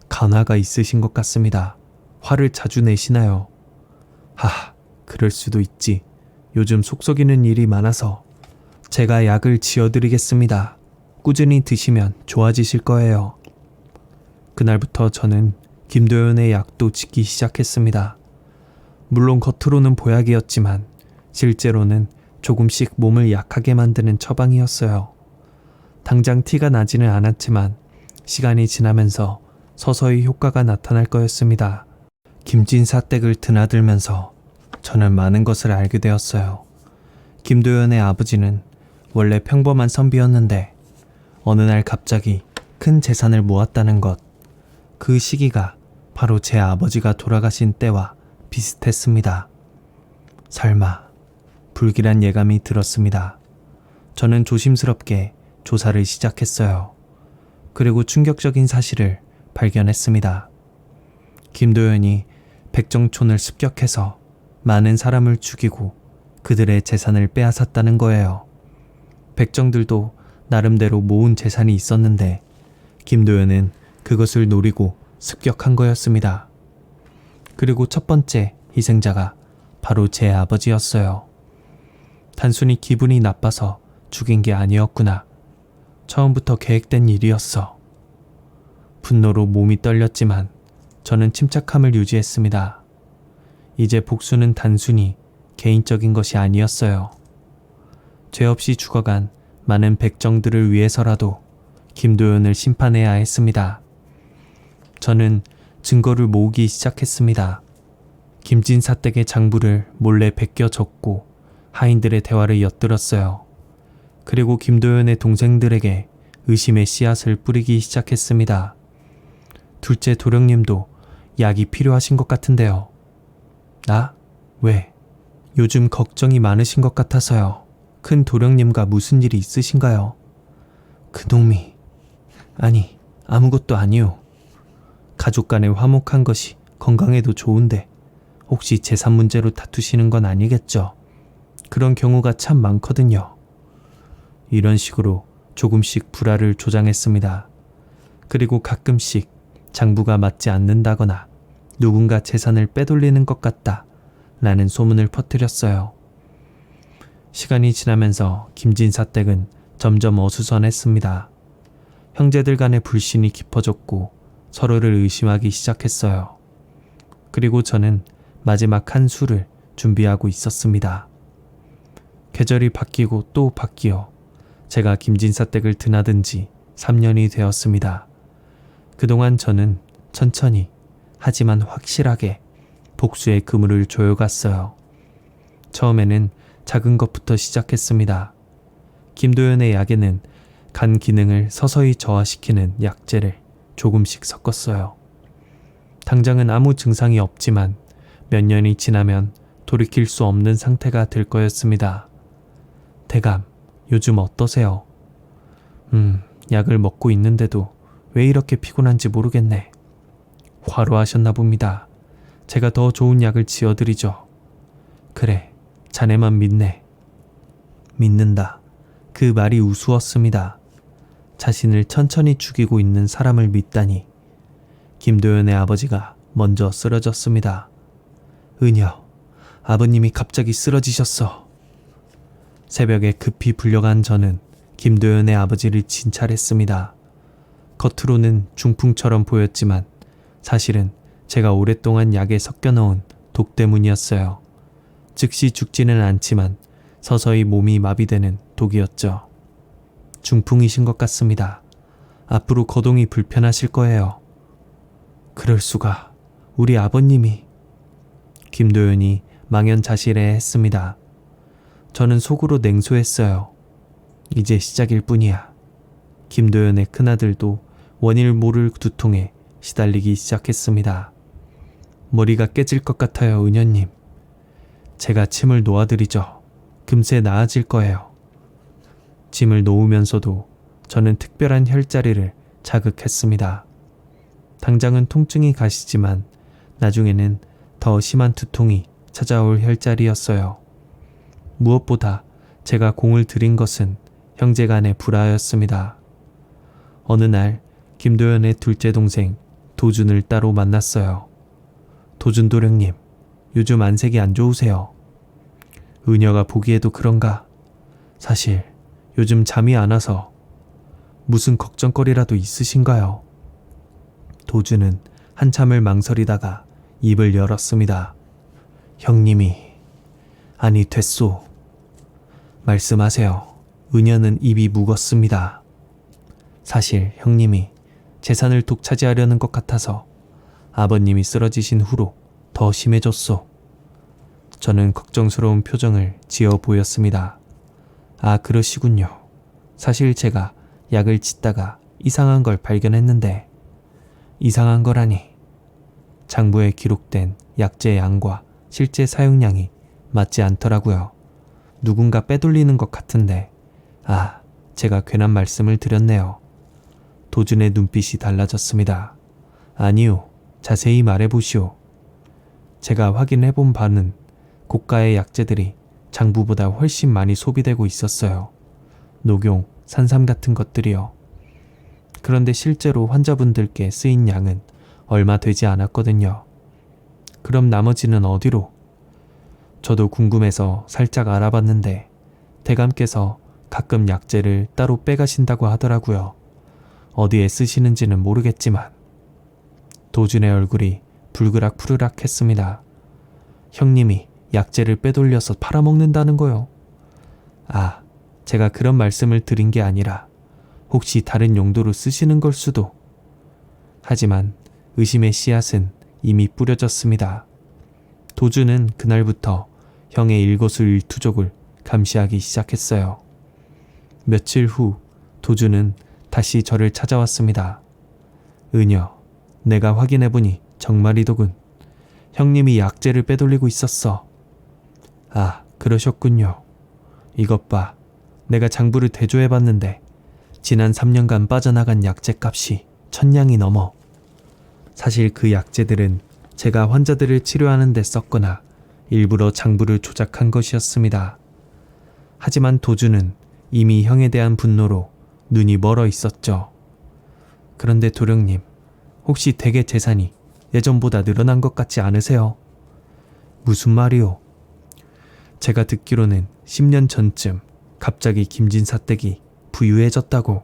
간화가 있으신 것 같습니다. 화를 자주 내시나요? 그럴 수도 있지. 요즘 속 썩이는 일이 많아서. 제가 약을 지어드리겠습니다. 꾸준히 드시면 좋아지실 거예요. 그날부터 저는 김도연의 약도 짓기 시작했습니다. 물론 겉으로는 보약이었지만 실제로는 조금씩 몸을 약하게 만드는 처방이었어요. 당장 티가 나지는 않았지만 시간이 지나면서 서서히 효과가 나타날 거였습니다. 김진사댁을 드나들면서 저는 많은 것을 알게 되었어요. 김도연의 아버지는 원래 평범한 선비였는데 어느 날 갑자기 큰 재산을 모았다는 것. 그 시기가 바로 제 아버지가 돌아가신 때와 비슷했습니다. 설마 불길한 예감이 들었습니다. 저는 조심스럽게 조사를 시작했어요. 그리고 충격적인 사실을 발견했습니다. 김도연이 백정촌을 습격해서 많은 사람을 죽이고 그들의 재산을 빼앗았다는 거예요. 백정들도 나름대로 모은 재산이 있었는데 김도연은 그것을 노리고 습격한 거였습니다. 그리고 첫 번째 희생자가 바로 제 아버지였어요. 단순히 기분이 나빠서 죽인 게 아니었구나. 처음부터 계획된 일이었어. 분노로 몸이 떨렸지만 저는 침착함을 유지했습니다. 이제 복수는 단순히 개인적인 것이 아니었어요. 죄 없이 죽어간 많은 백정들을 위해서라도 김도연을 심판해야 했습니다. 저는 증거를 모으기 시작했습니다. 김진사댁의 장부를 몰래 베껴 적고 하인들의 대화를 엿들었어요. 그리고 김도연의 동생들에게 의심의 씨앗을 뿌리기 시작했습니다. 둘째 도령님도 약이 필요하신 것 같은데요. 왜? 요즘 걱정이 많으신 것 같아서요. 큰 도령님과 무슨 일이 있으신가요? 그놈이... 아니, 아무것도 아니요. 가족 간에 화목한 것이 건강에도 좋은데 혹시 재산 문제로 다투시는 건 아니겠죠? 그런 경우가 참 많거든요. 이런 식으로 조금씩 불화를 조장했습니다. 그리고 가끔씩 장부가 맞지 않는다거나 누군가 재산을 빼돌리는 것 같다 라는 소문을 퍼뜨렸어요. 시간이 지나면서 김진사댁은 점점 어수선했습니다. 형제들 간의 불신이 깊어졌고 서로를 의심하기 시작했어요. 그리고 저는 마지막 한 수를 준비하고 있었습니다. 계절이 바뀌고 또 바뀌어 제가 김진사댁을 드나든 지 3년이 되었습니다. 그동안 저는 천천히 하지만 확실하게 복수의 그물을 조여갔어요. 처음에는 작은 것부터 시작했습니다. 김도연의 약에는 간 기능을 서서히 저하시키는 약재를 조금씩 섞었어요. 당장은 아무 증상이 없지만 몇 년이 지나면 돌이킬 수 없는 상태가 될 거였습니다. 대감, 요즘 어떠세요? 약을 먹고 있는데도 왜 이렇게 피곤한지 모르겠네. 화로하셨나 봅니다. 제가 더 좋은 약을 지어드리죠. 그래, 자네만 믿네. 믿는다. 그 말이 우스웠습니다. 자신을 천천히 죽이고 있는 사람을 믿다니. 김도연의 아버지가 먼저 쓰러졌습니다. 은여, 아버님이 갑자기 쓰러지셨어. 새벽에 급히 불려간 저는 김도연의 아버지를 진찰했습니다. 겉으로는 중풍처럼 보였지만 사실은 제가 오랫동안 약에 섞여 넣은 독 때문이었어요. 즉시 죽지는 않지만 서서히 몸이 마비되는 독이었죠. 중풍이신 것 같습니다. 앞으로 거동이 불편하실 거예요. 그럴 수가. 우리 아버님이. 김도연이 망연자실해했습니다. 저는 속으로 냉소했어요. 이제 시작일 뿐이야. 김도연의 큰아들도 원일 모를 두통에 시달리기 시작했습니다. 머리가 깨질 것 같아요, 은현님. 제가 침을 놓아드리죠. 금세 나아질 거예요. 침을 놓으면서도 저는 특별한 혈자리를 자극했습니다. 당장은 통증이 가시지만 나중에는 더 심한 두통이 찾아올 혈자리였어요. 무엇보다 제가 공을 들인 것은 형제간의 불화였습니다. 어느 날 김도연의 둘째 동생 도준을 따로 만났어요. 도준 도령님, 요즘 안색이 안 좋으세요. 은여가 보기에도 그런가? 사실 요즘 잠이 안 와서. 무슨 걱정거리라도 있으신가요? 도준은 한참을 망설이다가 입을 열었습니다. 형님이. 아니, 됐소. 말씀하세요. 은여는 입이 묵었습니다. 사실 형님이 재산을 독차지하려는 것 같아서 아버님이 쓰러지신 후로 더 심해졌소. 저는 걱정스러운 표정을 지어 보였습니다. 아, 그러시군요. 사실 제가 약을 짓다가 이상한 걸 발견했는데. 이상한 거라니. 장부에 기록된 약재 양과 실제 사용량이 맞지 않더라고요. 누군가 빼돌리는 것 같은데. 아, 제가 괜한 말씀을 드렸네요. 도준의 눈빛이 달라졌습니다. 아니요, 자세히 말해보시오. 제가 확인해본 바는 고가의 약재들이 장부보다 훨씬 많이 소비되고 있었어요. 녹용, 산삼 같은 것들이요. 그런데 실제로 환자분들께 쓰인 양은 얼마 되지 않았거든요. 그럼 나머지는 어디로? 저도 궁금해서 살짝 알아봤는데 대감께서 가끔 약재를 따로 빼가신다고 하더라고요. 어디에 쓰시는지는 모르겠지만. 도준의 얼굴이 불그락푸르락 했습니다. 형님이 약재를 빼돌려서 팔아먹는다는 거요. 아, 제가 그런 말씀을 드린 게 아니라 혹시 다른 용도로 쓰시는 걸 수도. 하지만 의심의 씨앗은 이미 뿌려졌습니다. 도준은 그날부터 형의 일거수일투족을 감시하기 시작했어요. 며칠 후 도준은 다시 저를 찾아왔습니다. 은여, 내가 확인해보니 정말이더군. 형님이 약재를 빼돌리고 있었어. 아, 그러셨군요. 이것 봐. 내가 장부를 대조해봤는데 지난 3년간 빠져나간 약재 값이 1000냥이 넘어. 사실 그 약재들은 제가 환자들을 치료하는 데 썼거나 일부러 장부를 조작한 것이었습니다. 하지만 도준은 이미 형에 대한 분노로 눈이 멀어 있었죠. 그런데 도령님, 혹시 댁의 재산이 예전보다 늘어난 것 같지 않으세요? 무슨 말이오? 제가 듣기로는 10년 전쯤 갑자기 김진사 댁이 부유해졌다고.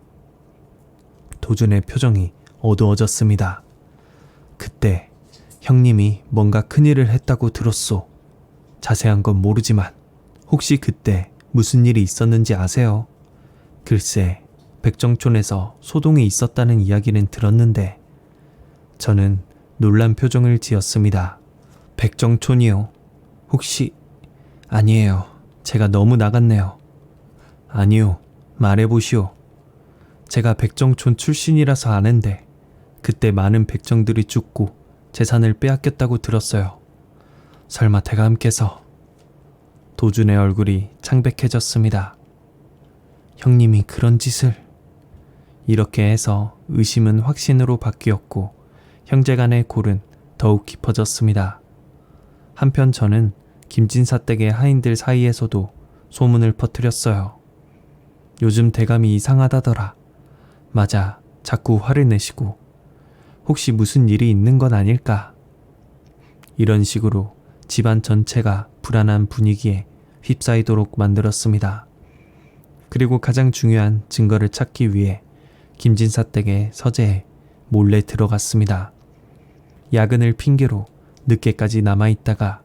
도준의 표정이 어두워졌습니다. 그때 형님이 뭔가 큰일을 했다고 들었소. 자세한 건 모르지만 혹시 그때 무슨 일이 있었는지 아세요? 글쎄, 백정촌에서 소동이 있었다는 이야기는 들었는데. 저는 놀란 표정을 지었습니다. 백정촌이요? 혹시... 아니에요. 제가 너무 나갔네요. 아니요. 말해보시오. 제가 백정촌 출신이라서 아는데 그때 많은 백정들이 죽고 재산을 빼앗겼다고 들었어요. 설마 대감께서... 도준의 얼굴이 창백해졌습니다. 형님이 그런 짓을... 이렇게 해서 의심은 확신으로 바뀌었고 형제간의 골은 더욱 깊어졌습니다. 한편 저는 김진사 댁의 하인들 사이에서도 소문을 퍼뜨렸어요. 요즘 대감이 이상하다더라. 맞아, 자꾸 화를 내시고. 혹시 무슨 일이 있는 건 아닐까? 이런 식으로 집안 전체가 불안한 분위기에 휩싸이도록 만들었습니다. 그리고 가장 중요한 증거를 찾기 위해 김진사 댁의 서재에 몰래 들어갔습니다. 야근을 핑계로 늦게까지 남아있다가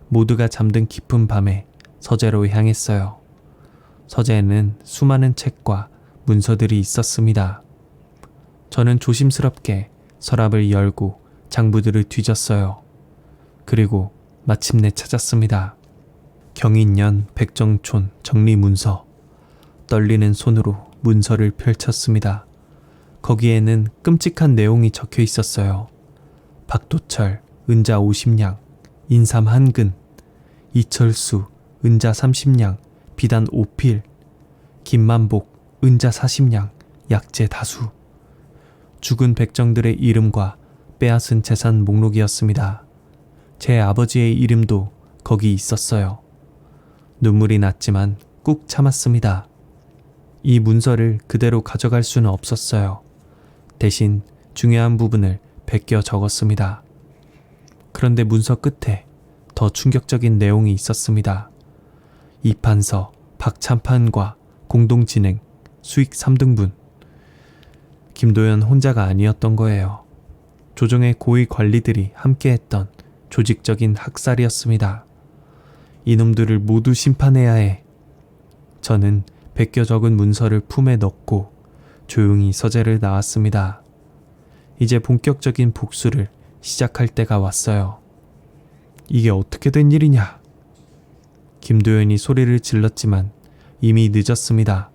모두가 잠든 깊은 밤에 서재로 향했어요. 서재에는 수많은 책과 문서들이 있었습니다. 저는 조심스럽게 서랍을 열고 장부들을 뒤졌어요. 그리고 마침내 찾았습니다. 경인년 백정촌 정리문서. 떨리는 손으로 문서를 펼쳤습니다. 거기에는 끔찍한 내용이 적혀 있었어요. 박도철, 은자 50냥, 인삼 한근, 이철수, 은자 30냥, 비단 5필, 김만복, 은자 40냥, 약재 다수. 죽은 백정들의 이름과 빼앗은 재산 목록이었습니다. 제 아버지의 이름도 거기 있었어요. 눈물이 났지만 꾹 참았습니다. 이 문서를 그대로 가져갈 수는 없었어요. 대신 중요한 부분을 베껴 적었습니다. 그런데 문서 끝에 더 충격적인 내용이 있었습니다. 이판서, 박참판과 공동진행, 수익 3등분. 김도연 혼자가 아니었던 거예요. 조정의 고위 관리들이 함께했던 조직적인 학살이었습니다. 이놈들을 모두 심판해야 해. 저는 베껴 적은 문서를 품에 넣고 조용히 서재를 나왔습니다. 이제 본격적인 복수를 시작할 때가 왔어요. 이게 어떻게 된 일이냐? 김도연이 소리를 질렀지만 이미 늦었습니다.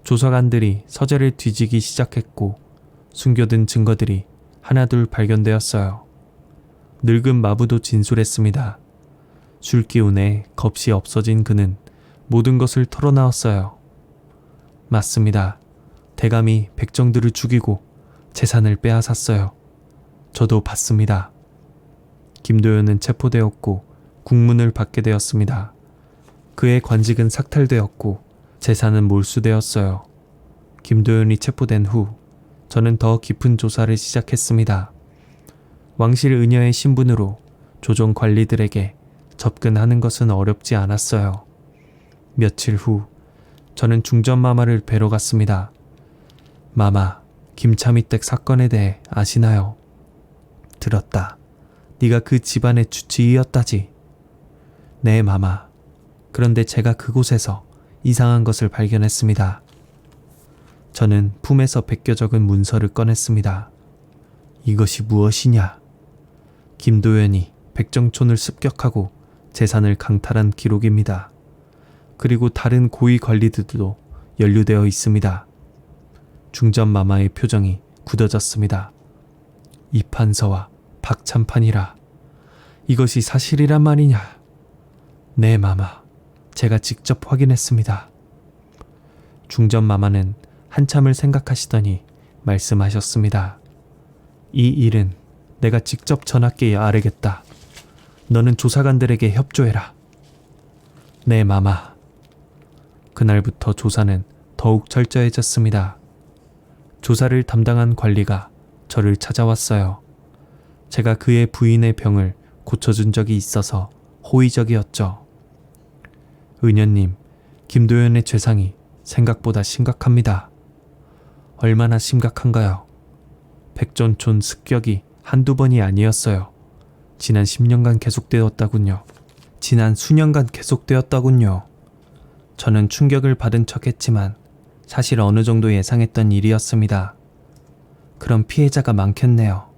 조사관들이 서재를 뒤지기 시작했고 숨겨둔 증거들이 하나둘 발견되었어요. 늙은 마부도 진술했습니다. 술 기운에 겁이 없어진 그는 모든 것을 털어놓았어요. 맞습니다. 대감이 백정들을 죽이고 재산을 빼앗았어요. 저도 봤습니다. 김도연은 체포되었고 국문을 받게 되었습니다. 그의 관직은 삭탈되었고 재산은 몰수되었어요. 김도연이 체포된 후 저는 더 깊은 조사를 시작했습니다. 왕실 의녀의 신분으로 조정 관리들에게 접근하는 것은 어렵지 않았어요. 며칠 후 저는 중전마마를 뵈러 갔습니다. 마마, 김참이댁 사건에 대해 아시나요? 들었다. 네가 그 집안의 주치의였다지. 네, 마마. 그런데 제가 그곳에서 이상한 것을 발견했습니다. 저는 품에서 베껴 적은 문서를 꺼냈습니다. 이것이 무엇이냐? 김도연이 백정촌을 습격하고 재산을 강탈한 기록입니다. 그리고 다른 고위 관리들도 연루되어 있습니다. 중전마마의 표정이 굳어졌습니다. 이판서와 박참판이라. 이것이 사실이란 말이냐? 네, 마마. 제가 직접 확인했습니다. 중전마마는 한참을 생각하시더니 말씀하셨습니다. 이 일은 내가 직접 전하께 아뢰겠다. 너는 조사관들에게 협조해라. 네, 마마. 그날부터 조사는 더욱 철저해졌습니다. 조사를 담당한 관리가 저를 찾아왔어요. 제가 그의 부인의 병을 고쳐준 적이 있어서 호의적이었죠. 은현님, 김도연의 죄상이 생각보다 심각합니다. 얼마나 심각한가요? 백전촌 습격이 한두 번이 아니었어요. 지난 10년간 계속되었다군요. 지난 수년간 계속되었다군요. 저는 충격을 받은 척했지만 사실 어느 정도 예상했던 일이었습니다. 그럼 피해자가 많겠네요.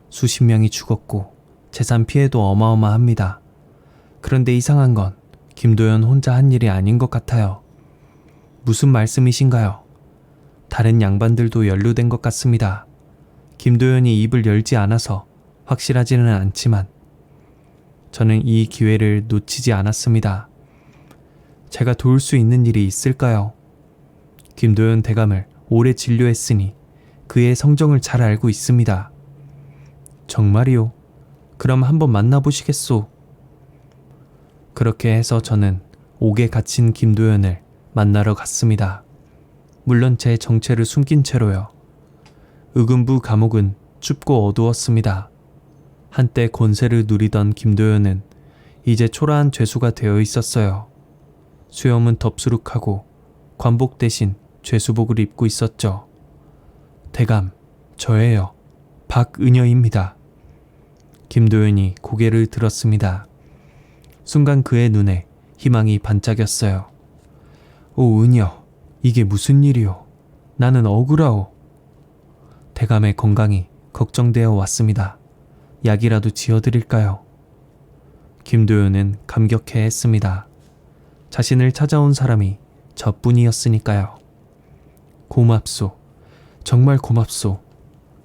수십 명이 죽었고 재산 피해도 어마어마합니다. 그런데 이상한 건 김도연 혼자 한 일이 아닌 것 같아요. 무슨 말씀이신가요? 다른 양반들도 연루된 것 같습니다. 김도연이 입을 열지 않아서 확실하지는 않지만 저는 이 기회를 놓치지 않았습니다. 제가 도울 수 있는 일이 있을까요? 김도연 대감을 오래 진료했으니 그의 성정을 잘 알고 있습니다. 정말이요? 그럼 한번 만나보시겠소? 그렇게 해서 저는 옥에 갇힌 김도연을 만나러 갔습니다. 물론 제 정체를 숨긴 채로요. 의금부 감옥은 춥고 어두웠습니다. 한때 권세를 누리던 김도연은 이제 초라한 죄수가 되어 있었어요. 수염은 덥수룩하고 관복 대신 죄수복을 입고 있었죠. 대감, 저예요. 박은여입니다. 김도연이 고개를 들었습니다. 순간 그의 눈에 희망이 반짝였어요. 오, 은여, 이게 무슨 일이오? 나는 억울하오. 대감의 건강이 걱정되어 왔습니다. 약이라도 지어드릴까요? 김도윤은 감격해 했습니다. 자신을 찾아온 사람이 저뿐이었으니까요. 고맙소. 정말 고맙소.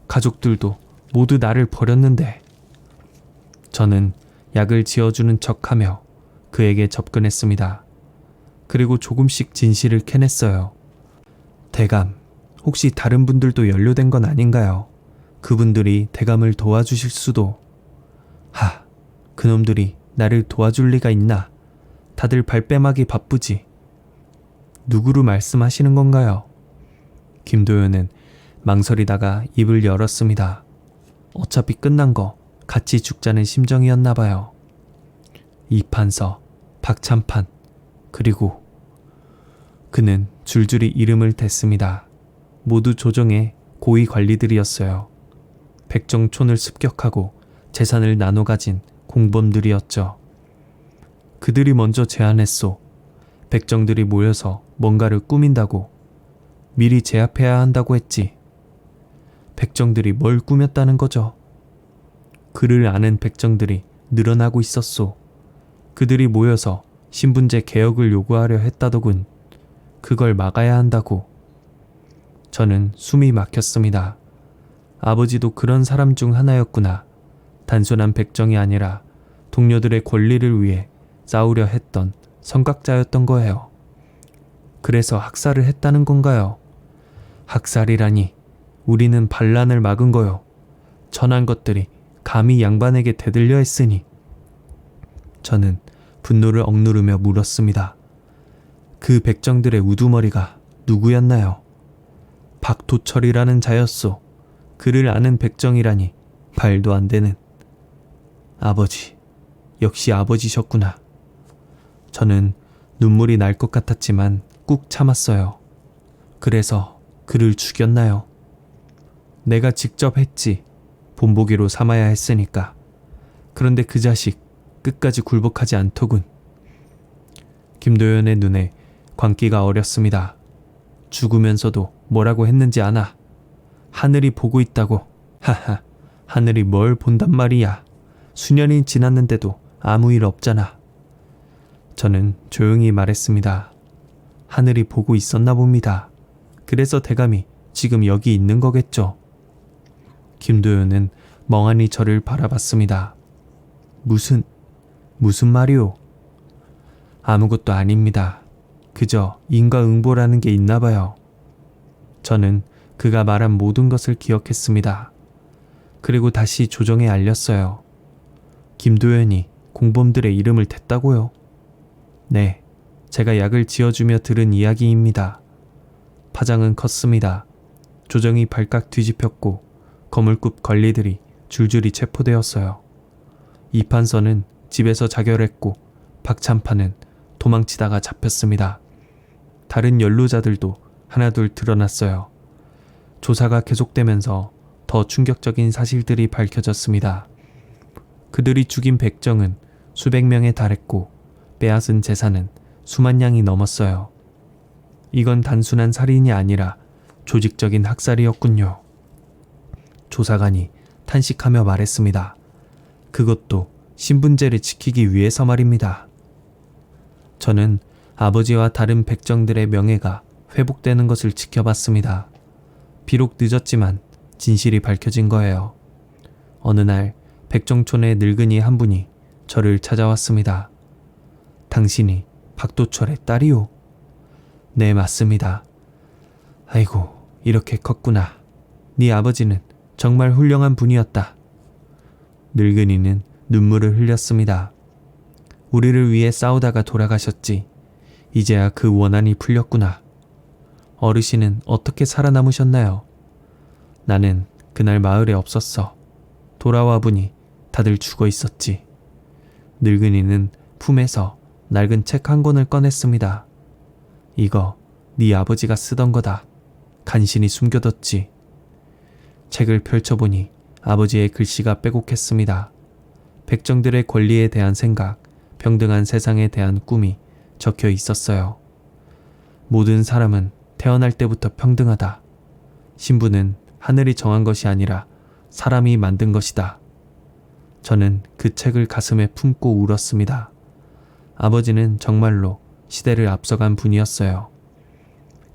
가족들도 모두 나를 버렸는데. 저는 약을 지어주는 척하며 그에게 접근했습니다. 그리고 조금씩 진실을 캐냈어요. 대감, 혹시 다른 분들도 연루된 건 아닌가요? 그분들이 대감을 도와주실 수도. 그놈들이 나를 도와줄 리가 있나? 다들 발뺌하기 바쁘지. 누구로 말씀하시는 건가요? 김도연은 망설이다가 입을 열었습니다. 어차피 끝난 거 같이 죽자는 심정이었나 봐요. 이판서, 박찬판, 그리고 그는 줄줄이 이름을 댔습니다. 모두 조정의 고위 관리들이었어요. 백정촌을 습격하고 재산을 나눠 가진 공범들이었죠. 그들이 먼저 제안했소. 백정들이 모여서 뭔가를 꾸민다고. 미리 제압해야 한다고 했지. 백정들이 뭘 꾸몄다는 거죠? 그를 아는 백정들이 늘어나고 있었소. 그들이 모여서 신분제 개혁을 요구하려 했다더군. 그걸 막아야 한다고. 저는 숨이 막혔습니다. 아버지도 그런 사람 중 하나였구나. 단순한 백정이 아니라 동료들의 권리를 위해 싸우려 했던 선각자였던 거예요. 그래서 학살을 했다는 건가요? 학살이라니. 우리는 반란을 막은 거요. 천한 것들이 감히 양반에게 대들려 했으니. 저는 분노를 억누르며 물었습니다. 그 백정들의 우두머리가 누구였나요? 박도철이라는 자였소. 그를 아는 백정이라니 말도 안 되는. 아버지, 역시 아버지셨구나. 저는 눈물이 날 것 같았지만 꾹 참았어요. 그래서 그를 죽였나요? 내가 직접 했지. 본보기로 삼아야 했으니까. 그런데 그 자식 끝까지 굴복하지 않더군. 김도연의 눈에 광기가 어렸습니다. 죽으면서도 뭐라고 했는지 아나? 하늘이 보고 있다고. 하하, 하늘이 뭘 본단 말이야. 수년이 지났는데도 아무 일 없잖아. 저는 조용히 말했습니다. 하늘이 보고 있었나 봅니다. 그래서 대감이 지금 여기 있는 거겠죠. 김도윤은 멍하니 저를 바라봤습니다. 무슨 말이오? 아무것도 아닙니다. 그저 인과응보라는 게 있나 봐요. 저는 그가 말한 모든 것을 기억했습니다. 그리고 다시 조정에 알렸어요. 김도연이 공범들의 이름을 댔다고요? 네, 제가 약을 지어주며 들은 이야기입니다. 파장은 컸습니다. 조정이 발칵 뒤집혔고 거물급 관리들이 줄줄이 체포되었어요. 이판서는 집에서 자결했고 박찬판은 도망치다가 잡혔습니다. 다른 연루자들도 하나둘 드러났어요. 조사가 계속되면서 더 충격적인 사실들이 밝혀졌습니다. 그들이 죽인 백정은 수백 명에 달했고 빼앗은 재산은 수만 냥이 넘었어요. 이건 단순한 살인이 아니라 조직적인 학살이었군요. 조사관이 탄식하며 말했습니다. 그것도 신분제를 지키기 위해서 말입니다. 저는 아버지와 다른 백정들의 명예가 회복되는 것을 지켜봤습니다. 비록 늦었지만 진실이 밝혀진 거예요. 어느 날 백정촌의 늙은이 한 분이 저를 찾아왔습니다. 당신이 박도철의 딸이오? 네, 맞습니다. 아이고, 이렇게 컸구나. 네 아버지는 정말 훌륭한 분이었다. 늙은이는 눈물을 흘렸습니다. 우리를 위해 싸우다가 돌아가셨지. 이제야 그 원한이 풀렸구나. 어르신은 어떻게 살아남으셨나요? 나는 그날 마을에 없었어. 돌아와 보니 다들 죽어 있었지. 늙은이는 품에서 낡은 책 한 권을 꺼냈습니다. 이거 네 아버지가 쓰던 거다. 간신히 숨겨뒀지. 책을 펼쳐보니 아버지의 글씨가 빼곡했습니다. 백정들의 권리에 대한 생각, 평등한 세상에 대한 꿈이 적혀 있었어요. 모든 사람은 태어날 때부터 평등하다. 신분은 하늘이 정한 것이 아니라 사람이 만든 것이다. 저는 그 책을 가슴에 품고 울었습니다. 아버지는 정말로 시대를 앞서간 분이었어요.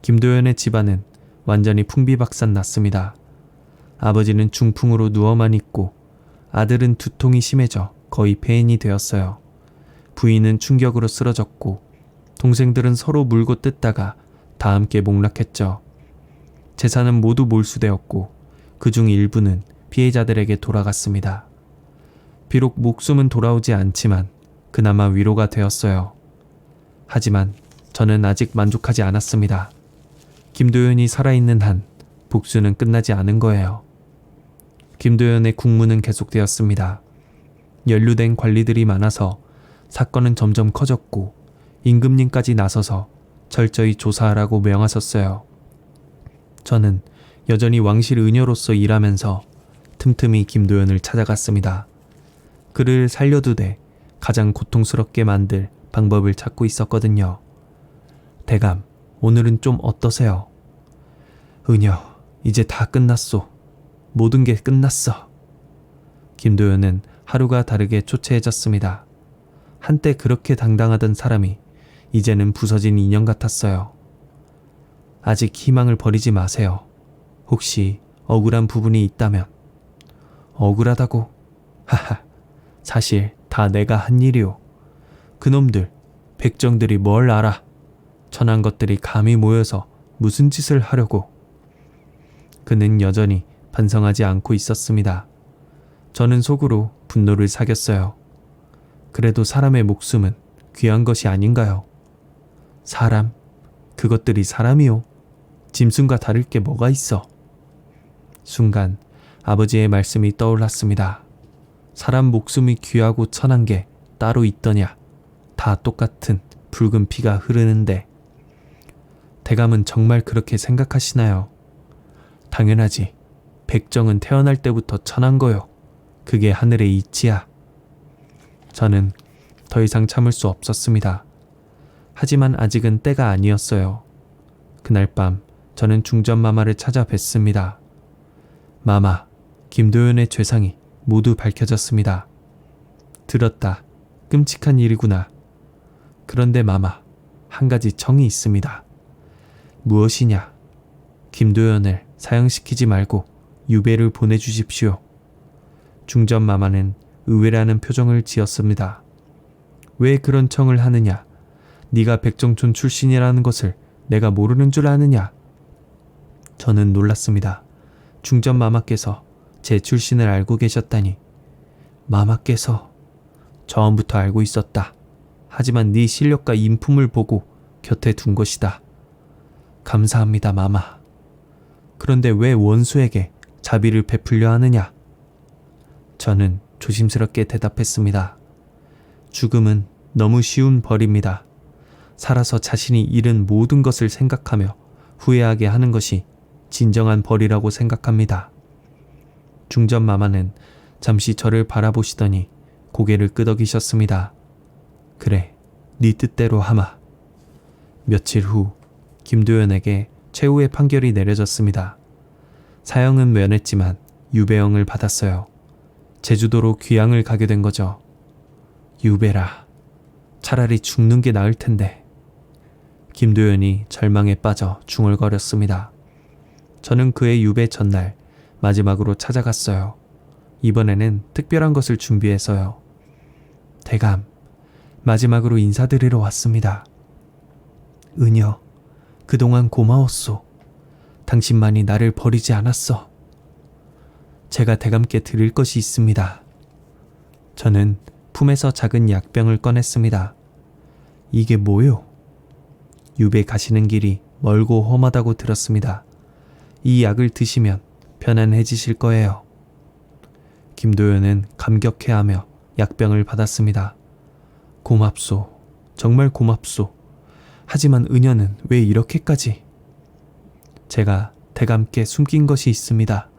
김도연의 집안은 완전히 풍비박산 났습니다. 아버지는 중풍으로 누워만 있고 아들은 두통이 심해져 거의 폐인이 되었어요. 부인은 충격으로 쓰러졌고 동생들은 서로 물고 뜯다가 다 함께 목락했죠. 재산은 모두 몰수되었고 그중 일부는 피해자들에게 돌아갔습니다. 비록 목숨은 돌아오지 않지만 그나마 위로가 되었어요. 하지만 저는 아직 만족하지 않았습니다. 김도연이 살아있는 한 복수는 끝나지 않은 거예요. 김도연의 국문은 계속되었습니다. 연루된 관리들이 많아서 사건은 점점 커졌고 임금님까지 나서서 철저히 조사하라고 명하셨어요. 저는 여전히 왕실 의녀로서 일하면서 틈틈이 김도연을 찾아갔습니다. 그를 살려두되 가장 고통스럽게 만들 방법을 찾고 있었거든요. 대감, 오늘은 좀 어떠세요? 의녀, 이제 다 끝났소. 모든 게 끝났어. 김도연은 하루가 다르게 초췌해졌습니다. 한때 그렇게 당당하던 사람이 이제는 부서진 인형 같았어요. 아직 희망을 버리지 마세요. 혹시 억울한 부분이 있다면. 억울하다고? 하하, 사실 다 내가 한 일이오. 그놈들, 백정들이 뭘 알아. 천한 것들이 감히 모여서 무슨 짓을 하려고. 그는 여전히 반성하지 않고 있었습니다. 저는 속으로 분노를 사겼어요. 그래도 사람의 목숨은 귀한 것이 아닌가요? 사람? 그것들이 사람이요? 짐승과 다를 게 뭐가 있어? 순간 아버지의 말씀이 떠올랐습니다. 사람 목숨이 귀하고 천한 게 따로 있더냐? 다 똑같은 붉은 피가 흐르는데. 대감은 정말 그렇게 생각하시나요? 당연하지. 백정은 태어날 때부터 천한 거요. 그게 하늘의 이치야. 저는 더 이상 참을 수 없었습니다. 하지만 아직은 때가 아니었어요. 그날 밤 저는 중전마마를 찾아뵀습니다. 마마, 김도연의 죄상이 모두 밝혀졌습니다. 들었다. 끔찍한 일이구나. 그런데 마마, 한 가지 청이 있습니다. 무엇이냐? 김도연을 사형시키지 말고 유배를 보내주십시오. 중전마마는 의외라는 표정을 지었습니다. 왜 그런 청을 하느냐? 네가 백정촌 출신이라는 것을 내가 모르는 줄 아느냐? 저는 놀랐습니다. 중전마마께서 제 출신을 알고 계셨다니. 마마께서 처음부터 알고 있었다. 하지만 네 실력과 인품을 보고 곁에 둔 것이다. 감사합니다, 마마. 그런데 왜 원수에게 자비를 베풀려 하느냐? 저는 조심스럽게 대답했습니다. 죽음은 너무 쉬운 벌입니다. 살아서 자신이 잃은 모든 것을 생각하며 후회하게 하는 것이 진정한 벌이라고 생각합니다. 중전마마는 잠시 저를 바라보시더니 고개를 끄덕이셨습니다. 그래, 네 뜻대로 하마. 며칠 후 김도연에게 최후의 판결이 내려졌습니다. 사형은 면했지만 유배형을 받았어요. 제주도로 귀향을 가게 된 거죠. 유배라. 차라리 죽는 게 나을 텐데. 김도연이 절망에 빠져 중얼거렸습니다. 저는 그의 유배 전날 마지막으로 찾아갔어요. 이번에는 특별한 것을 준비해서요. 대감, 마지막으로 인사드리러 왔습니다. 은여, 그동안 고마웠소. 당신만이 나를 버리지 않았어. 제가 대감께 드릴 것이 있습니다. 저는 품에서 작은 약병을 꺼냈습니다. 이게 뭐요? 유배 가시는 길이 멀고 험하다고 들었습니다. 이 약을 드시면 편안해지실 거예요. 김도연은 감격해하며 약병을 받았습니다. 고맙소. 정말 고맙소. 하지만 은여는 왜 이렇게까지? 제가 대감께 숨긴 것이 있습니다.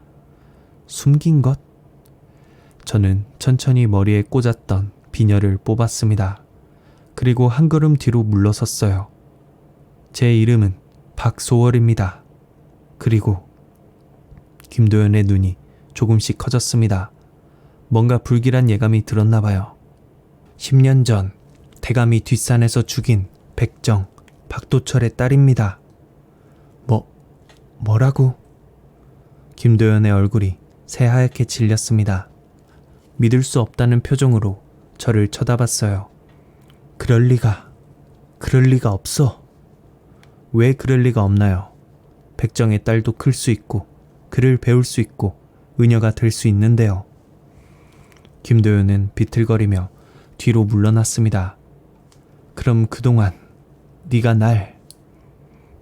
숨긴 것? 저는 천천히 머리에 꽂았던 비녀를 뽑았습니다. 그리고 한 걸음 뒤로 물러섰어요. 제 이름은 박소월입니다. 그리고 김도연의 눈이 조금씩 커졌습니다. 뭔가 불길한 예감이 들었나 봐요. 10년 전 대감이 뒷산에서 죽인 백정, 박도철의 딸입니다. 뭐라고? 김도연의 얼굴이 새하얗게 질렸습니다. 믿을 수 없다는 표정으로 저를 쳐다봤어요. 그럴 리가 없어. 왜 그럴 리가 없나요? 백정의 딸도 클 수 있고 글을 배울 수 있고 의녀가 될 수 있는데요. 김도연은 비틀거리며 뒤로 물러났습니다. 그럼 그동안 네가 날...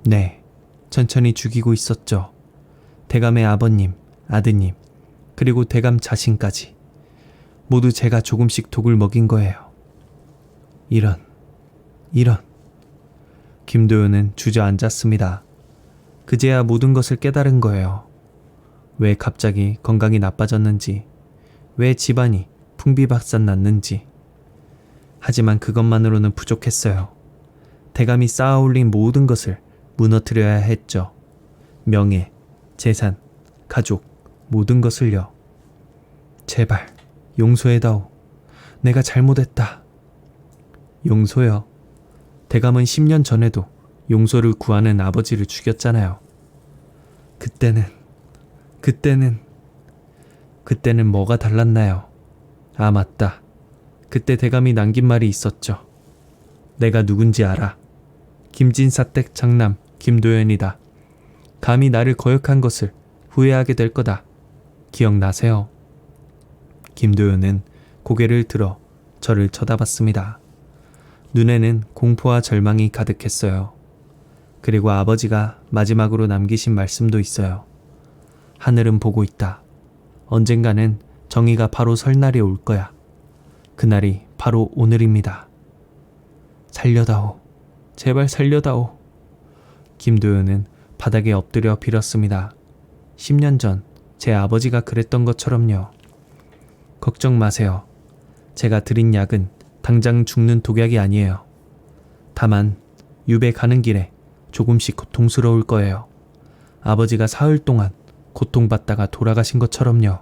네, 천천히 죽이고 있었죠. 대감의 아버님, 아드님, 그리고 대감 자신까지 모두 제가 조금씩 독을 먹인 거예요. 이런... 김도연은 주저앉았습니다. 그제야 모든 것을 깨달은 거예요. 왜 갑자기 건강이 나빠졌는지, 왜 집안이 풍비박산 났는지. 하지만 그것만으로는 부족했어요. 대감이 쌓아올린 모든 것을 무너뜨려야 했죠. 명예, 재산, 가족, 모든 것을요. 제발 용서해다오. 내가 잘못했다. 용서요. 대감은 10년 전에도 용서를 구하는 아버지를 죽였잖아요. 그때는 뭐가 달랐나요? 아, 맞다. 그때 대감이 남긴 말이 있었죠. 내가 누군지 알아. 김진사댁 장남 김도연이다. 감히 나를 거역한 것을 후회하게 될 거다. 기억나세요? 김도연은 고개를 들어 저를 쳐다봤습니다. 눈에는 공포와 절망이 가득했어요. 그리고 아버지가 마지막으로 남기신 말씀도 있어요. 하늘은 보고 있다. 언젠가는 정의가 바로 설 날이 올 거야. 그날이 바로 오늘입니다. 살려다오. 제발 살려다오. 김도연은 바닥에 엎드려 빌었습니다. 10년 전 제 아버지가 그랬던 것처럼요. 걱정 마세요. 제가 드린 약은 당장 죽는 독약이 아니에요. 다만 유배 가는 길에 조금씩 고통스러울 거예요. 아버지가 사흘 동안 고통받다가 돌아가신 것처럼요.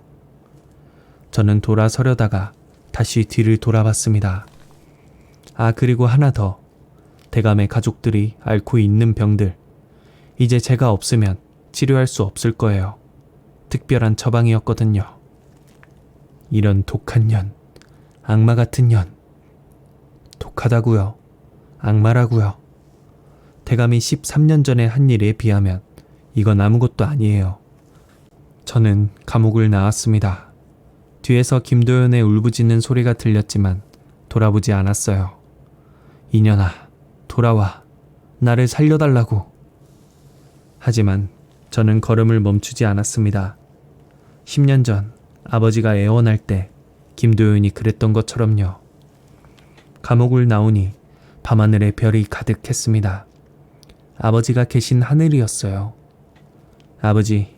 저는 돌아서려다가 다시 뒤를 돌아봤습니다. 아, 그리고 하나 더. 대감의 가족들이 앓고 있는 병들. 이제 제가 없으면 치료할 수 없을 거예요. 특별한 처방이었거든요. 이런 독한 년, 악마 같은 년. 독하다고요. 악마라고요. 대감이 13년 전에 한 일에 비하면 이건 아무것도 아니에요. 저는 감옥을 나왔습니다. 뒤에서 김도연의 울부짖는 소리가 들렸지만 돌아보지 않았어요. 이년아, 돌아와. 나를 살려달라고. 하지만 저는 걸음을 멈추지 않았습니다. 10년 전 아버지가 애원할 때 김도연이 그랬던 것처럼요. 감옥을 나오니 밤하늘에 별이 가득했습니다. 아버지가 계신 하늘이었어요. 아버지,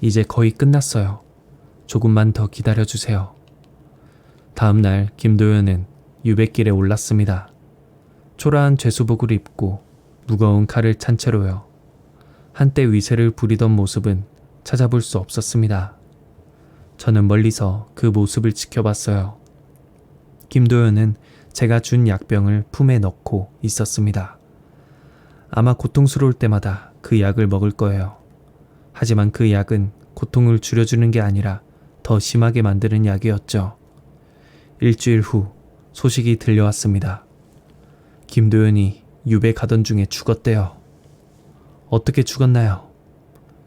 이제 거의 끝났어요. 조금만 더 기다려주세요. 다음 날 김도연은 유배길에 올랐습니다. 초라한 죄수복을 입고 무거운 칼을 찬 채로요. 한때 위세를 부리던 모습은 찾아볼 수 없었습니다. 저는 멀리서 그 모습을 지켜봤어요. 김도연은 제가 준 약병을 품에 넣고 있었습니다. 아마 고통스러울 때마다 그 약을 먹을 거예요. 하지만 그 약은 고통을 줄여주는 게 아니라 더 심하게 만드는 약이었죠. 일주일 후 소식이 들려왔습니다. 김도연이 유배 가던 중에 죽었대요. 어떻게 죽었나요?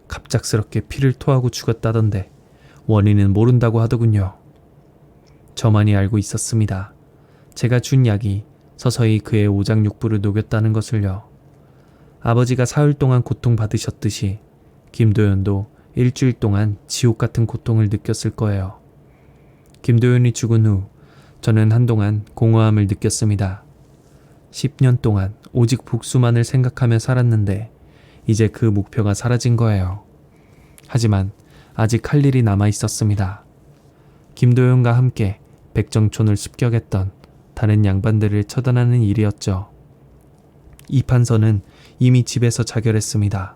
갑작스럽게 피를 토하고 죽었다던데 원인은 모른다고 하더군요. 저만이 알고 있었습니다. 제가 준 약이 서서히 그의 오장육부를 녹였다는 것을요. 아버지가 사흘 동안 고통받으셨듯이 김도연도 일주일 동안 지옥 같은 고통을 느꼈을 거예요. 김도연이 죽은 후 저는 한동안 공허함을 느꼈습니다. 10년 동안 오직 복수만을 생각하며 살았는데 이제 그 목표가 사라진 거예요. 하지만 아직 할 일이 남아 있었습니다. 김도연과 함께 백정촌을 습격했던 다른 양반들을 처단하는 일이었죠. 이판서는 이미 집에서 자결했습니다.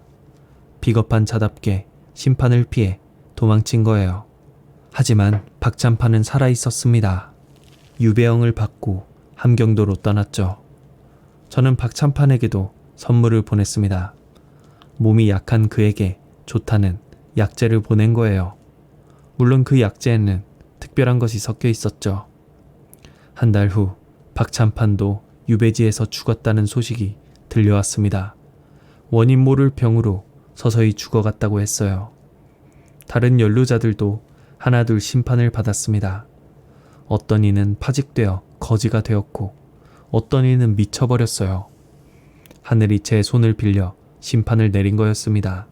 비겁한 자답게 심판을 피해 도망친 거예요. 하지만 박찬판은 살아 있었습니다. 유배형을 받고 함경도로 떠났죠. 저는 박찬판에게도 선물을 보냈습니다. 몸이 약한 그에게 좋다는 약재를 보낸 거예요. 물론 그 약재에는 특별한 것이 섞여 있었죠. 한 달 후 박찬판도 유배지에서 죽었다는 소식이 들려왔습니다. 원인 모를 병으로 서서히 죽어갔다고 했어요. 다른 연루자들도 하나둘 심판을 받았습니다. 어떤 이는 파직되어 거지가 되었고 어떤 이는 미쳐버렸어요. 하늘이 제 손을 빌려 심판을 내린 거였습니다.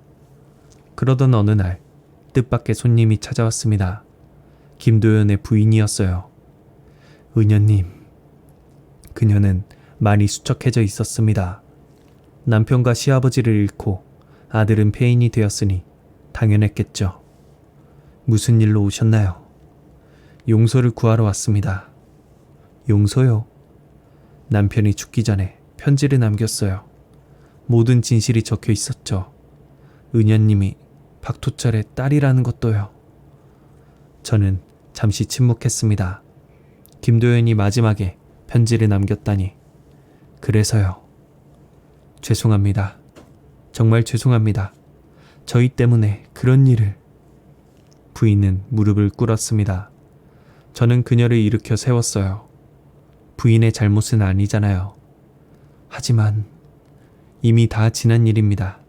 그러던 어느 날 뜻밖의 손님이 찾아왔습니다. 김도연의 부인이었어요. 은연님. 그녀는 많이 수척해져 있었습니다. 남편과 시아버지를 잃고 아들은 폐인이 되었으니 당연했겠죠. 무슨 일로 오셨나요? 용서를 구하러 왔습니다. 용서요? 남편이 죽기 전에 편지를 남겼어요. 모든 진실이 적혀 있었죠. 은연님이 박토철의 딸이라는 것도요. 저는 잠시 침묵했습니다. 김도연이 마지막에 편지를 남겼다니. 그래서요. 죄송합니다. 정말 죄송합니다. 저희 때문에 그런 일을. 부인은 무릎을 꿇었습니다. 저는 그녀를 일으켜 세웠어요. 부인의 잘못은 아니잖아요. 하지만 이미 다 지난 일입니다.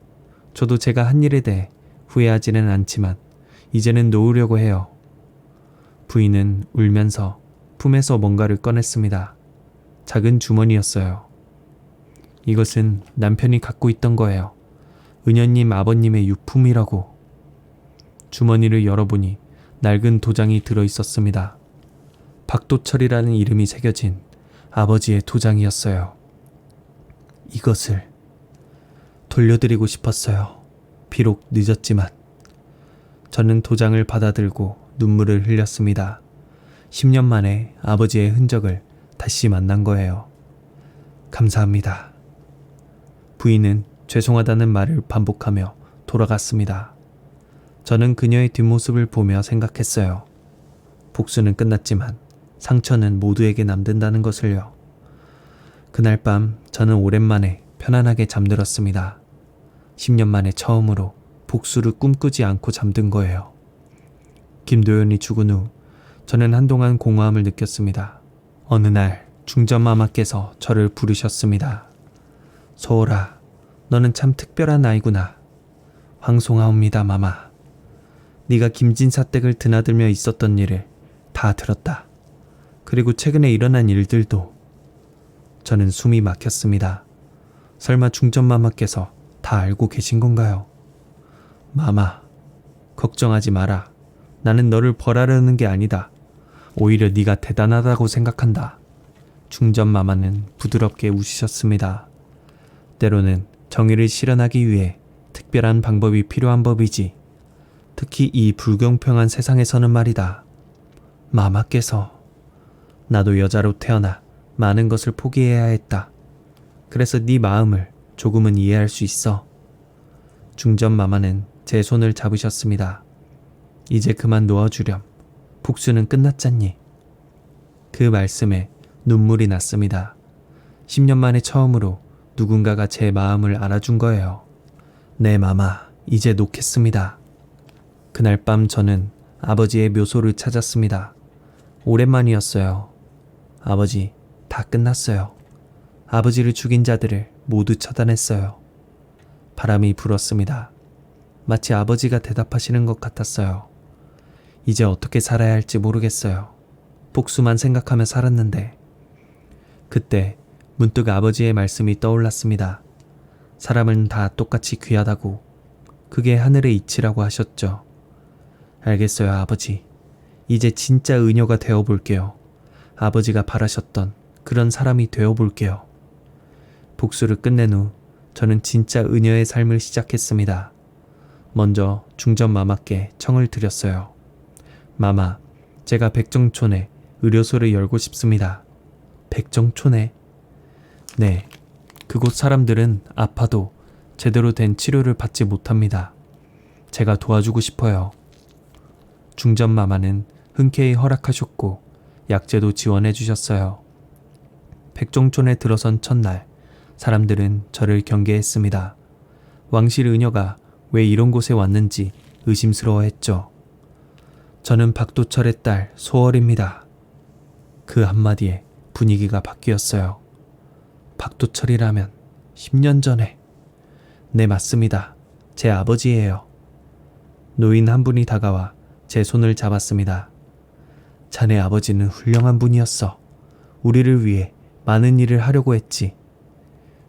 저도 제가 한 일에 대해 후회하지는 않지만 이제는 놓으려고 해요. 부인은 울면서 품에서 뭔가를 꺼냈습니다. 작은 주머니였어요. 이것은 남편이 갖고 있던 거예요. 은연님 아버님의 유품이라고. 주머니를 열어보니 낡은 도장이 들어있었습니다. 박도철이라는 이름이 새겨진 아버지의 도장이었어요. 이것을 돌려드리고 싶었어요. 비록 늦었지만. 저는 도장을 받아들고 눈물을 흘렸습니다. 10년 만에 아버지의 흔적을 다시 만난 거예요. 감사합니다. 부인은 죄송하다는 말을 반복하며 돌아갔습니다. 저는 그녀의 뒷모습을 보며 생각했어요. 복수는 끝났지만 상처는 모두에게 남는다는 것을요. 그날 밤 저는 오랜만에 편안하게 잠들었습니다. 10년 만에 처음으로 복수를 꿈꾸지 않고 잠든 거예요. 김도연이 죽은 후 저는 한동안 공허함을 느꼈습니다. 어느 날 중전마마께서 저를 부르셨습니다. 소월아, 너는 참 특별한 아이구나. 황송하옵니다, 마마. 네가 김진사 댁을 드나들며 있었던 일을 다 들었다. 그리고 최근에 일어난 일들도. 저는 숨이 막혔습니다. 설마 중전마마께서 다 알고 계신 건가요? 마마, 걱정하지 마라. 나는 너를 벌하려는 게 아니다. 오히려 네가 대단하다고 생각한다. 중전마마는 부드럽게 웃으셨습니다. 때로는 정의를 실현하기 위해 특별한 방법이 필요한 법이지. 특히 이 불공평한 세상에서는 말이다. 마마께서. 나도 여자로 태어나 많은 것을 포기해야 했다. 그래서 네 마음을 조금은 이해할 수 있어. 중전마마는 제 손을 잡으셨습니다. 이제 그만 놓아주렴. 복수는 끝났잖니. 그 말씀에 눈물이 났습니다. 10년 만에 처음으로 누군가가 제 마음을 알아준 거예요. 네, 마마, 이제 놓겠습니다. 그날 밤 저는 아버지의 묘소를 찾았습니다. 오랜만이었어요. 아버지, 다 끝났어요. 아버지를 죽인 자들을 모두 처단했어요. 바람이 불었습니다. 마치 아버지가 대답하시는 것 같았어요. 이제 어떻게 살아야 할지 모르겠어요. 복수만 생각하며 살았는데. 그때 문득 아버지의 말씀이 떠올랐습니다. 사람은 다 똑같이 귀하다고. 그게 하늘의 이치라고 하셨죠. 알겠어요, 아버지. 이제 진짜 의녀가 되어볼게요. 아버지가 바라셨던 그런 사람이 되어볼게요. 복수를 끝낸 후 저는 진짜 의녀의 삶을 시작했습니다. 먼저 중전마마께 청을 드렸어요. 마마, 제가 백정촌에 의료소를 열고 싶습니다. 백정촌에? 네, 그곳 사람들은 아파도 제대로 된 치료를 받지 못합니다. 제가 도와주고 싶어요. 중전마마는 흔쾌히 허락하셨고 약재도 지원해 주셨어요. 백종촌에 들어선 첫날 사람들은 저를 경계했습니다. 왕실 의녀가 왜 이런 곳에 왔는지 의심스러워했죠. 저는 박도철의 딸 소월입니다. 그 한마디에 분위기가 바뀌었어요. 박도철이라면 10년 전에. 네, 맞습니다. 제 아버지예요. 노인 한 분이 다가와 제 손을 잡았습니다. 자네 아버지는 훌륭한 분이었어. 우리를 위해 많은 일을 하려고 했지.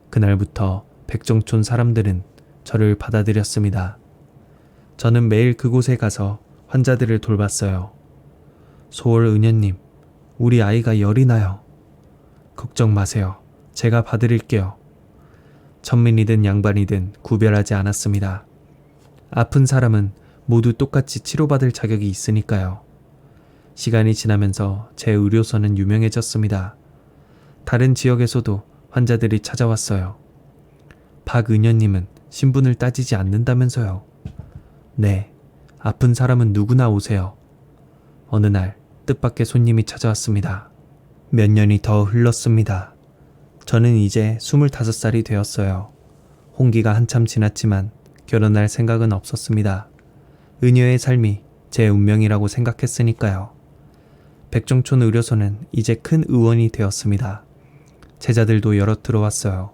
그날부터 백정촌 사람들은 저를 받아들였습니다. 저는 매일 그곳에 가서 환자들을 돌봤어요. 소월 의녀님, 우리 아이가 열이 나요. 걱정 마세요. 제가 봐드릴게요. 천민이든 양반이든 구별하지 않았습니다. 아픈 사람은 모두 똑같이 치료받을 자격이 있으니까요. 시간이 지나면서 제 의료선은 유명해졌습니다. 다른 지역에서도 환자들이 찾아왔어요. 박 의녀님은 신분을 따지지 않는다면서요. 네, 아픈 사람은 누구나 오세요. 어느 날 뜻밖의 손님이 찾아왔습니다. 몇 년이 더 흘렀습니다. 저는 이제 25살이 되었어요. 홍기가 한참 지났지만 결혼할 생각은 없었습니다. 의녀의 삶이 제 운명이라고 생각했으니까요. 백정촌 의료소는 이제 큰 의원이 되었습니다. 제자들도 여럿 들어왔어요.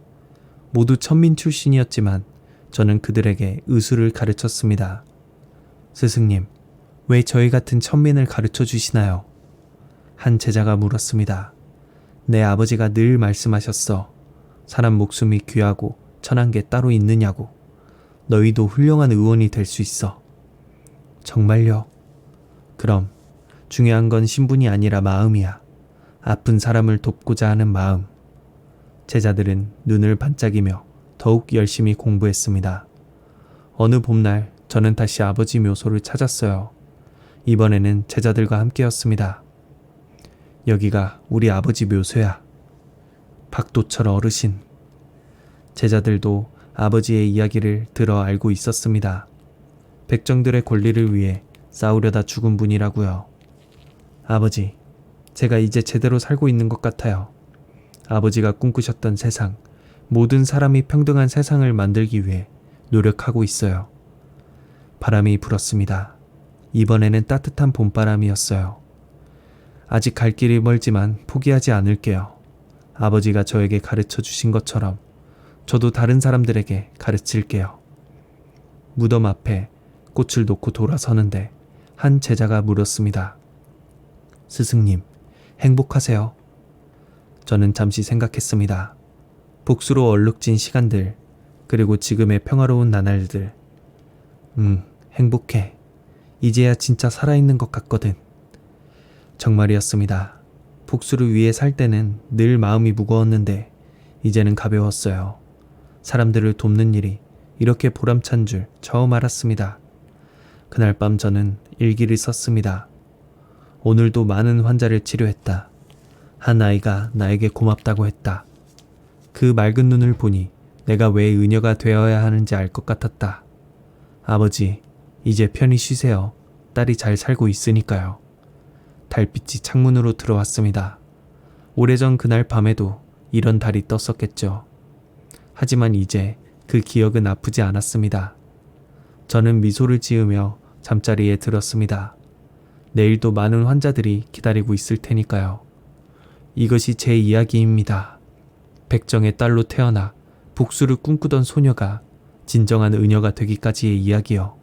모두 천민 출신이었지만 저는 그들에게 의술을 가르쳤습니다. 스승님, 왜 저희 같은 천민을 가르쳐 주시나요? 한 제자가 물었습니다. 내 아버지가 늘 말씀하셨어. 사람 목숨이 귀하고 천한 게 따로 있느냐고. 너희도 훌륭한 의원이 될 수 있어. 정말요? 그럼 중요한 건 신분이 아니라 마음이야. 아픈 사람을 돕고자 하는 마음. 제자들은 눈을 반짝이며 더욱 열심히 공부했습니다. 어느 봄날 저는 다시 아버지 묘소를 찾았어요. 이번에는 제자들과 함께였습니다. 여기가 우리 아버지 묘소야. 박도철 어르신. 제자들도 아버지의 이야기를 들어 알고 있었습니다. 백정들의 권리를 위해 싸우려다 죽은 분이라고요. 아버지, 제가 이제 제대로 살고 있는 것 같아요. 아버지가 꿈꾸셨던 세상, 모든 사람이 평등한 세상을 만들기 위해 노력하고 있어요. 바람이 불었습니다. 이번에는 따뜻한 봄바람이었어요. 아직 갈 길이 멀지만 포기하지 않을게요. 아버지가 저에게 가르쳐 주신 것처럼 저도 다른 사람들에게 가르칠게요. 무덤 앞에 꽃을 놓고 돌아서는데 한 제자가 물었습니다. 스승님, 행복하세요? 저는 잠시 생각했습니다. 복수로 얼룩진 시간들, 그리고 지금의 평화로운 나날들. 행복해. 이제야 진짜 살아있는 것 같거든. 정말이었습니다. 복수를 위해 살 때는 늘 마음이 무거웠는데 이제는 가벼웠어요. 사람들을 돕는 일이 이렇게 보람찬 줄 처음 알았습니다. 그날 밤 저는 일기를 썼습니다. 오늘도 많은 환자를 치료했다. 한 아이가 나에게 고맙다고 했다. 그 맑은 눈을 보니 내가 왜 의녀가 되어야 하는지 알 것 같았다. 아버지, 이제 편히 쉬세요. 딸이 잘 살고 있으니까요. 달빛이 창문으로 들어왔습니다. 오래전 그날 밤에도 이런 달이 떴었겠죠. 하지만 이제 그 기억은 아프지 않았습니다. 저는 미소를 지으며 잠자리에 들었습니다. 내일도 많은 환자들이 기다리고 있을 테니까요. 이것이 제 이야기입니다. 백정의 딸로 태어나 복수를 꿈꾸던 소녀가 진정한 의녀가 되기까지의 이야기요.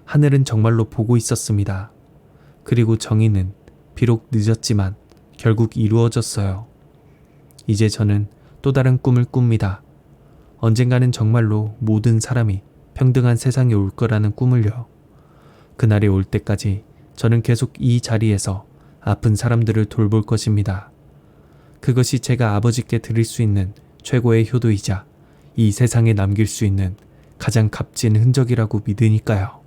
하늘은 정말로 보고 있었습니다. 그리고 정의는 비록 늦었지만 결국 이루어졌어요. 이제 저는 또 다른 꿈을 꿉니다. 언젠가는 정말로 모든 사람이 평등한 세상에 올 거라는 꿈을요. 그날이 올 때까지 저는 계속 이 자리에서 아픈 사람들을 돌볼 것입니다. 그것이 제가 아버지께 드릴 수 있는 최고의 효도이자 이 세상에 남길 수 있는 가장 값진 흔적이라고 믿으니까요.